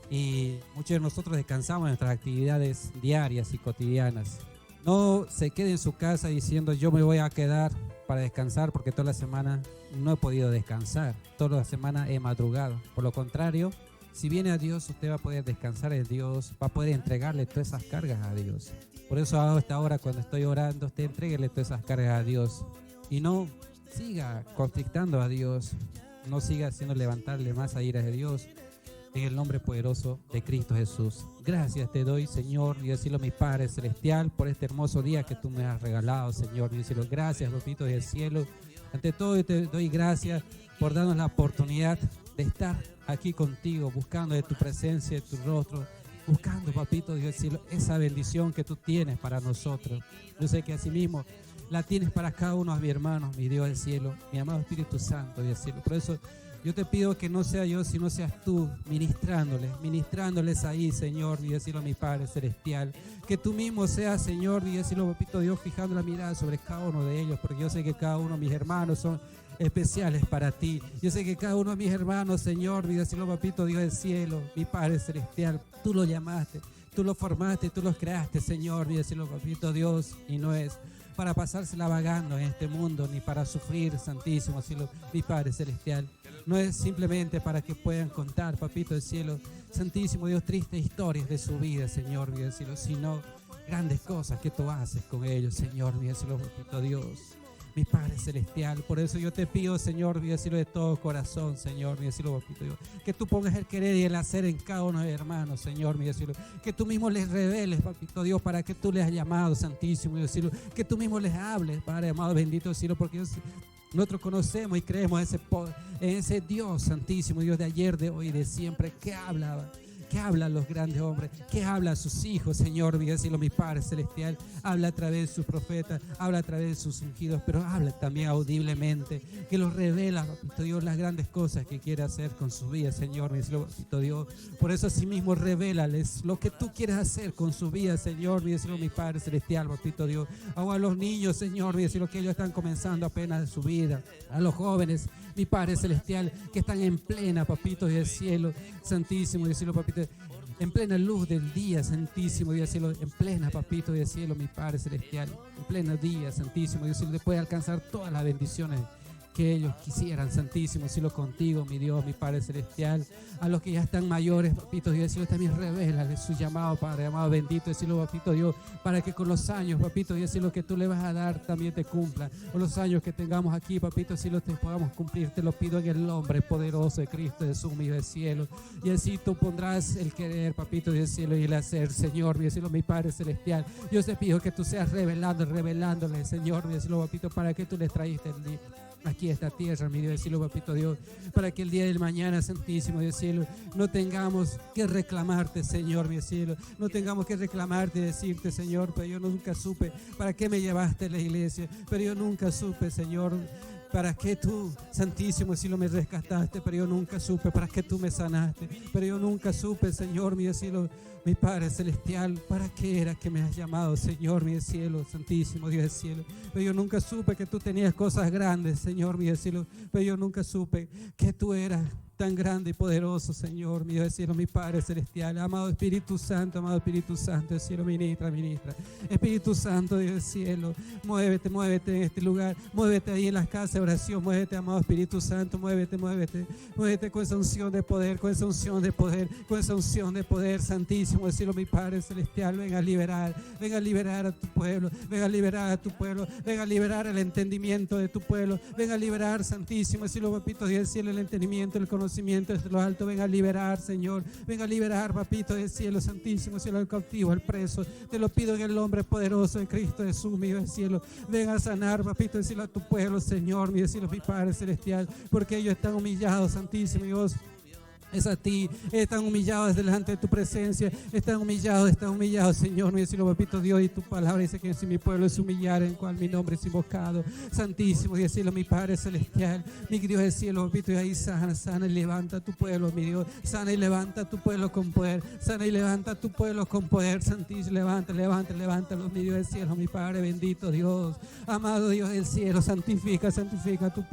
Speaker 1: Y muchos de nosotros descansamos en nuestras actividades diarias y cotidianas. No se quede en su casa diciendo yo me voy a quedar para descansar porque toda la semana no he podido descansar. Toda la semana he madrugado. Por lo contrario, si viene a Dios, usted va a poder descansar en Dios, va a poder entregarle todas esas cargas a Dios. Por eso a esta hora cuando estoy orando, usted entréguele todas esas cargas a Dios. Y no siga conflictando a Dios, no siga haciendo levantarle más a ira de Dios. En el nombre poderoso de Cristo Jesús. Gracias te doy, Señor, y decirlo mi Padre Celestial, por este hermoso día que tú me has regalado, Señor. Y decirlo gracias, papito del cielo. Ante todo te doy gracias por darnos la oportunidad de estar aquí contigo, buscando de tu presencia, de tu rostro, buscando, papito del cielo, esa bendición que tú tienes para nosotros. Yo sé que así mismo la tienes para cada uno de mis hermanos, mi Dios del cielo, mi amado Espíritu Santo del cielo. Por eso yo te pido que no sea yo, sino seas tú ministrándoles ahí, Señor, y decirlo a mi Padre Celestial. Que tú mismo seas, Señor, y decirlo, papito Dios, fijando la mirada sobre cada uno de ellos, porque yo sé que cada uno de mis hermanos son especiales para ti. Yo sé que cada uno de mis hermanos, Señor, y decirlo, papito Dios del cielo, mi Padre Celestial, tú lo llamaste, tú lo formaste, tú los creaste, Señor, y decirlo, papito Dios, y no es para pasársela vagando en este mundo, ni para sufrir, Santísimo Cielo, mi Padre Celestial. No es simplemente para que puedan contar, papito del cielo, Santísimo Dios, tristes historias de su vida, Señor, mi cielo, sino grandes cosas que tú haces con ellos, Señor, mi cielo, papito Dios, mi Padre Celestial. Por eso yo te pido, Señor, mi cielo, de todo corazón, Señor, mi cielo, papito Dios, que tú pongas el querer y el hacer en cada uno de los hermanos, Señor, mi cielo, que tú mismo les reveles, papito Dios, para que tú les has llamado, Santísimo Dios, cielo, que tú mismo les hables, Padre amado, bendito cielo, porque nosotros conocemos y creemos en ese Dios Santísimo, Dios de ayer, de hoy y de siempre, que habla a los grandes hombres, que habla a sus hijos, Señor, mi cielo, mi Padre Celestial, habla a través de sus profetas, habla a través de sus ungidos, pero habla también audiblemente, que los revela, papito Dios, las grandes cosas que quiere hacer con su vida, Señor, mi cielo, papito Dios. Por eso asimismo revélales lo que tú quieres hacer con su vida, Señor, mi cielo, mi Padre Celestial, papito Dios. O a los niños, Señor, mi cielo, que ellos están comenzando apenas su vida, a los jóvenes, mi Padre Celestial, que están en plena, papito del cielo, Santísimo del cielo, papito, en plena luz del día, Santísimo del cielo, en plena, papito del cielo, mi Padre Celestial, en pleno día, Santísimo del cielo, le puede alcanzar todas las bendiciones que ellos quisieran, Santísimo cielo, contigo, mi Dios, mi Padre Celestial. A los que ya están mayores, papito Dios del cielo, también revélale su llamado, Padre amado, bendito del cielo, papito Dios, para que con los años, papito Dios del cielo, que tú le vas a dar, también te cumpla. O los años que tengamos aquí, papito del cielo, te podamos cumplir, te lo pido en el nombre poderoso de Cristo Jesús, mi Dios del cielo. Y así tú pondrás el querer, papito Dios del cielo, y el hacer, Señor, mi Dios del cielo, mi Padre Celestial. Yo te pido que tú seas revelándole, Señor, mi Dios del cielo, papito, para que tú les trajiste el día aquí a esta tierra, mi Dios del cielo, papito Dios, para que el día del mañana, Santísimo Dios del cielo, no tengamos que reclamarte, Señor, mi Dios del cielo, no tengamos que reclamarte y decirte, Señor, pero yo nunca supe para qué me llevaste a la iglesia, pero yo nunca supe, Señor, para qué tú, Santísimo cielo, me rescataste, pero yo nunca supe para qué tú me sanaste, pero yo nunca supe, Señor, mi Dios cielo, mi Padre Celestial, para qué era que me has llamado, Señor, mi Dios cielo, Santísimo Dios del cielo, pero yo nunca supe que tú tenías cosas grandes, Señor, mi Dios cielo, pero yo nunca supe que tú eras tan grande y poderoso, Señor, mi Dios del cielo, mi Padre Celestial, amado Espíritu Santo del cielo, ministra, Espíritu Santo, Dios del cielo, muévete en este lugar, muévete ahí en las casas de oración, muévete, amado Espíritu Santo, muévete con esa unción de poder, con esa unción de poder, Santísimo del cielo, mi Padre Celestial, venga a liberar a tu pueblo, venga a liberar el entendimiento de tu pueblo, venga a liberar, Santísimo del cielo, papito Dios del cielo, el entendimiento, el conocimiento desde lo alto, venga a liberar, Señor, venga a liberar, papito del cielo, Santísimo cielo, al cautivo, al preso, te lo pido en el nombre poderoso de Cristo Jesús, mi Dios del cielo, venga a sanar, papito del cielo, a tu pueblo, Señor, mi Dios del cielo, mi Padre Celestial, porque ellos están humillados, Santísimo Dios. Es a ti, están humillados delante de tu presencia, están humillados, Señor, mi cielo, papito Dios, y tu palabra dice que si mi pueblo se humillara, en cual mi nombre es invocado, santísimo, Dios cielo, mi Padre celestial, mi Dios del cielo, papito, y ahí sana y levanta tu pueblo, mi Dios, sana y levanta tu pueblo con poder, sana y levanta tu pueblo con poder, santísimo, levántalo, mi Dios del cielo, mi Padre bendito Dios, amado Dios del cielo, santifica tu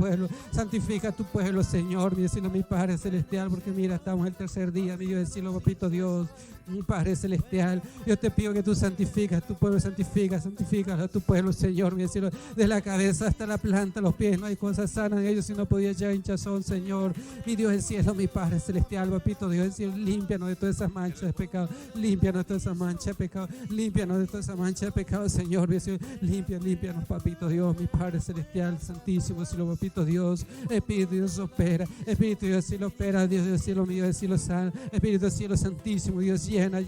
Speaker 1: pueblo, Señor, mi cielo, mi Padre celestial, porque mira, estamos en el tercer día, mi Dios del cielo, papito Dios, mi Padre celestial, yo te pido que tú santificas tu pueblo, santifica a tu pueblo, Señor, mi cielo, de la cabeza hasta la planta, los pies, no hay cosas sanas en ellos, si no podía ya hinchazón, Señor, mi Dios del cielo, mi Padre celestial, papito Dios del cielo, límpianos de todas esas manchas de pecado, límpianos de toda esa mancha de pecado, Señor, mi cielo, límpianos, papito Dios, mi Padre celestial, santísimo cielo, papito Dios, Espíritu Dios opera, Espíritu Dios cielo opera, Dios del cielo, mi Dios del cielo sana, Espíritu del cielo santísimo, Dios llena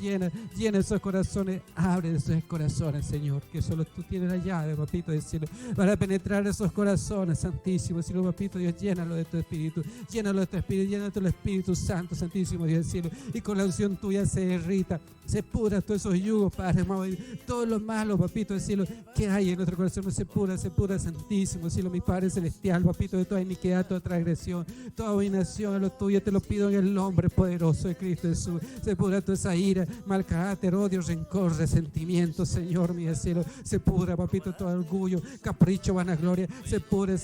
Speaker 1: esos corazones, abre esos corazones, Señor, que solo tú tienes la llave, papito del cielo, para penetrar esos corazones, santísimo cielo, papito Dios, llénalo de tu Espíritu, llénalo del Espíritu Santo, santísimo Dios del cielo, y con la unción tuya se derrita, se pudra todos esos yugos, Padre amado, todo lo malo, papito del cielo, que hay en nuestro corazón, se pudra, santísimo cielo, mi Padre celestial, papito, de toda iniquidad, toda transgresión, toda abominación a lo tuyo, te lo pido en el nombre poderoso de Cristo Jesús, se pudra toda esa ira, mal carácter, odio, rencor, resentimiento, Señor, mi cielo, se pudra, papito, todo orgullo, capricho, vanagloria, se pudre,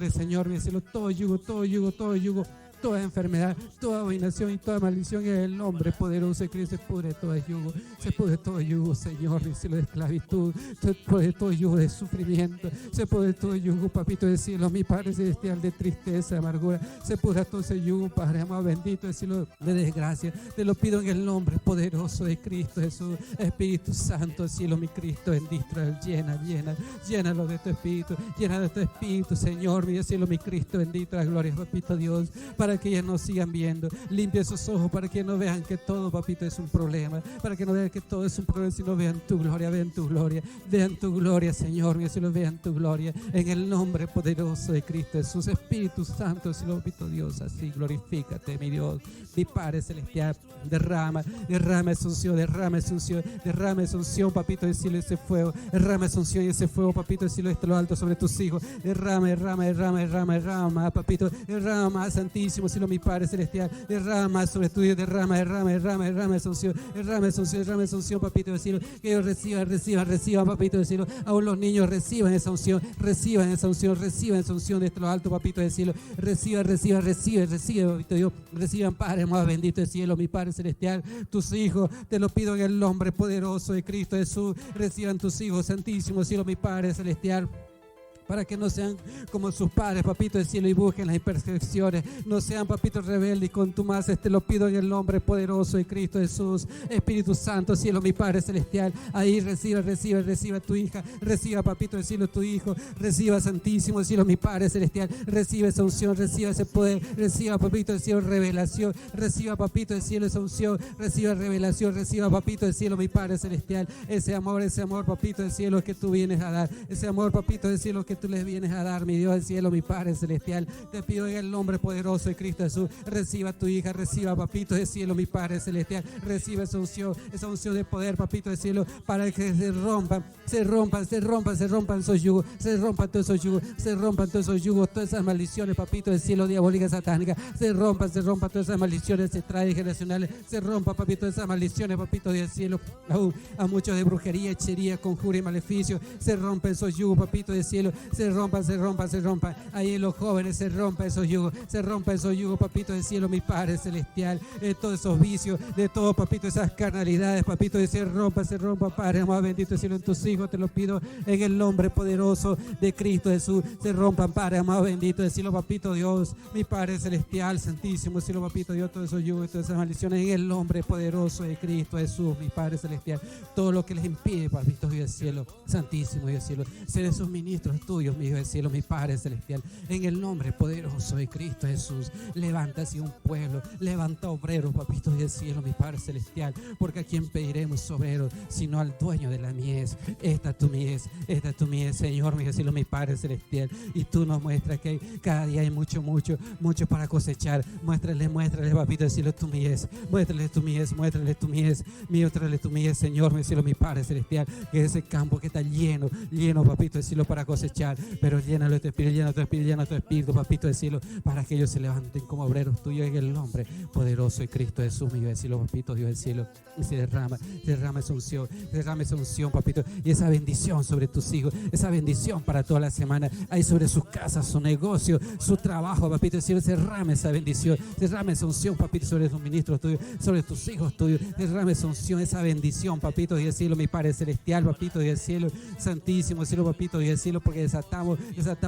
Speaker 1: Señor, mi cielo, todo yugo, toda enfermedad, toda abominación y toda maldición en el nombre poderoso de Cristo, se pudre todo yugo, Señor, mi cielo, de esclavitud, se pudre todo yugo de sufrimiento, se pudre todo yugo, papito del cielo, mi Padre celestial, de tristeza, de amargura, se pudre todo ese yugo, Padre amado, bendito del cielo, de desgracia, te lo pido en el nombre poderoso de Cristo Jesús, Espíritu Santo, cielo, mi Cristo bendito, llénalo de tu Espíritu, Señor, mi cielo, mi Cristo bendito, la gloria, papito Dios, para que ellos no sigan viendo, limpia esos ojos para que no vean que todo, papito, es un problema, para que no vean que todo es un problema, sino vean tu gloria, Señor, mi cielo, vean tu gloria, en el nombre poderoso de Cristo Jesús, Espíritu Santo, cielo, papito Dios, así glorifícate, mi Dios, mi Padre celestial, derrama esa unción, papito del cielo, ese fuego, derrama esa unción y ese fuego, papito del cielo, lo alto sobre tus hijos, derrama, papito, derrama, santísimo cielo, mi Padre celestial, derrama sobre tu Dios, derrama esa unción, papito del cielo, que ellos reciban, papito del cielo, aún los niños reciban esa unción de lo alto, papito del cielo, recibe, papito Dios, reciban, Padre amado, bendito del cielo, mi Padre celestial, tus hijos, te lo pido en el nombre poderoso de Cristo Jesús, reciban tus hijos, santísimo cielo, mi Padre celestial, para que no sean como sus padres, papito del cielo, y busquen las imperfecciones, no sean, papito, rebeldes y contumaces, te lo pido en el nombre poderoso de Cristo Jesús, Espíritu Santo, cielo, mi Padre celestial, ahí reciba tu hija, reciba, papito del cielo, tu hijo, reciba, santísimo cielo, mi Padre celestial, reciba esa unción, reciba ese poder, reciba, papito del cielo, revelación, reciba, papito del cielo, esa unción, reciba revelación, reciba, papito del cielo, mi Padre celestial, ese amor, papito del cielo, que tú vienes a dar, ese amor, papito del cielo, que tú les vienes a dar, mi Dios del cielo, mi Padre celestial, te pido en el nombre poderoso de Cristo Jesús, reciba tu hija, reciba, papito del cielo, mi Padre celestial, reciba esa unción de poder, papito del cielo, para que se rompan esos yugos, se rompan todos esos yugos, todas esas maldiciones, papito del cielo, diabólicas, satánicas, se rompan todas esas maldiciones generacionales, se rompan, papito, esas maldiciones, papito del cielo, a muchos de brujería, hechicería, conjura y maleficio, se rompen esos yugos, papito del cielo, se rompan, ahí en los jóvenes se rompan esos yugos, papito del cielo, mi Padre celestial, de todos esos vicios, de todo, papito, esas carnalidades, papito del cielo, se rompa, Padre amado, bendito cielo, en tus hijos, te lo pido en el nombre poderoso de Cristo Jesús, se rompan, Padre amado, bendito del cielo, papito Dios, mi Padre celestial, santísimo cielo, papito Dios, todos esos yugos, todas esas maldiciones, en el nombre poderoso de Cristo Jesús, mi Padre celestial, todo lo que les impide, papito Dios del cielo, santísimo Dios del cielo, ser esos ministros tuyos, tuyos, mi Dios del cielo, mi Padre celestial. En el nombre poderoso de Cristo Jesús, levanta así un pueblo, levanta obreros, papito del cielo, mi Padre celestial, porque a quién pediremos obreros, sino al dueño de la mies. Esta es tu mies, Señor, mi Dios del cielo, mi Padre celestial. Y tú nos muestras que cada día hay mucho para cosechar. Muéstrale, papito del cielo, tu mies. Muéstrale tu mies, muéstrale tu mies, Señor, mi cielo, mi Padre celestial, que ese campo que está lleno, papito del cielo, para cosechar. Pero llénalo de tu espíritu, llena tu espíritu, papito del cielo, para que ellos se levanten como obreros tuyos en el nombre poderoso de Cristo Jesús, mi Dios del cielo, papito, Dios del cielo. Y se derrama esa unción, papito, y esa bendición sobre tus hijos, esa bendición para toda la semana, ahí sobre sus casas, su negocio, su trabajo, papito del cielo. Se derrama esa bendición, se derrama esa unción, papito, sobre tus ministros tuyos, sobre tus hijos tuyos. Se derrama esa unción, esa bendición, papito Dios del cielo, mi Padre celestial, papito Dios del cielo, santísimo cielo, papito Dios del cielo, porque desatamos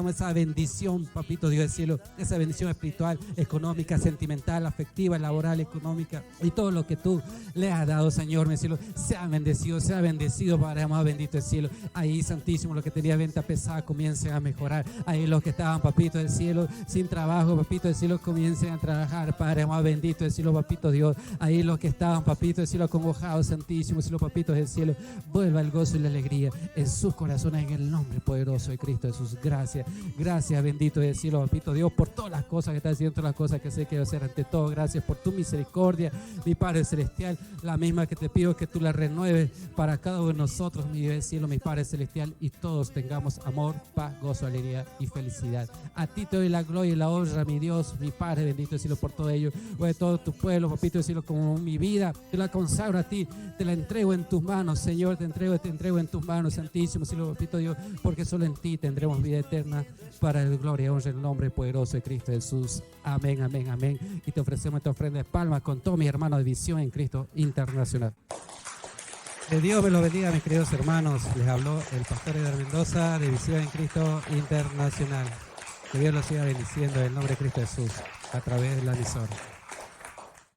Speaker 1: esa bendición, papito Dios del cielo, esa bendición espiritual, económica, sentimental, afectiva, laboral, económica, y todo lo que tú le has dado, Señor, mi cielo, sea bendecido, Padre amado, bendito el cielo. Ahí, santísimo, los que tenían venta pesada comiencen a mejorar. Ahí los que estaban, papito del cielo, sin trabajo, papito del cielo, comiencen a trabajar, Padre amado, bendito el cielo, papito Dios. Ahí los que estaban, papito del cielo, acongojados, santísimo cielo, papito del cielo, vuelva el gozo y la alegría en sus corazones, en el nombre poderoso de Cristo Jesús. Gracias, bendito del cielo, papito Dios, por todas las cosas que estás haciendo, todas las cosas que sé que debo hacer. Ante todo, gracias por tu misericordia, mi Padre celestial, la misma que te pido que tú la renueves para cada uno de nosotros, mi Dios del cielo, mi Padre celestial, y todos tengamos amor, paz, gozo, alegría y felicidad. A ti te doy la gloria y la honra, mi Dios, mi Padre bendito del cielo, por todo ello. Voy a todo tu pueblo, papito del cielo, como mi vida, te la consagro a ti, te la entrego en tus manos, Señor, te entrego en tus manos, santísimo cielo, papito Dios, porque solo en ti tendremos vida eterna, para la gloria y honra en el nombre poderoso de Cristo Jesús. Amén, amén, amén. Y te ofrecemos esta ofrenda de palmas con todos mis hermanos de Visión en Cristo Internacional. Que Dios me los bendiga, mis queridos hermanos. Les habló el pastor Eder Mendoza de Visión en Cristo Internacional. Que Dios los siga bendiciendo en el nombre de Cristo Jesús a través de la emisora.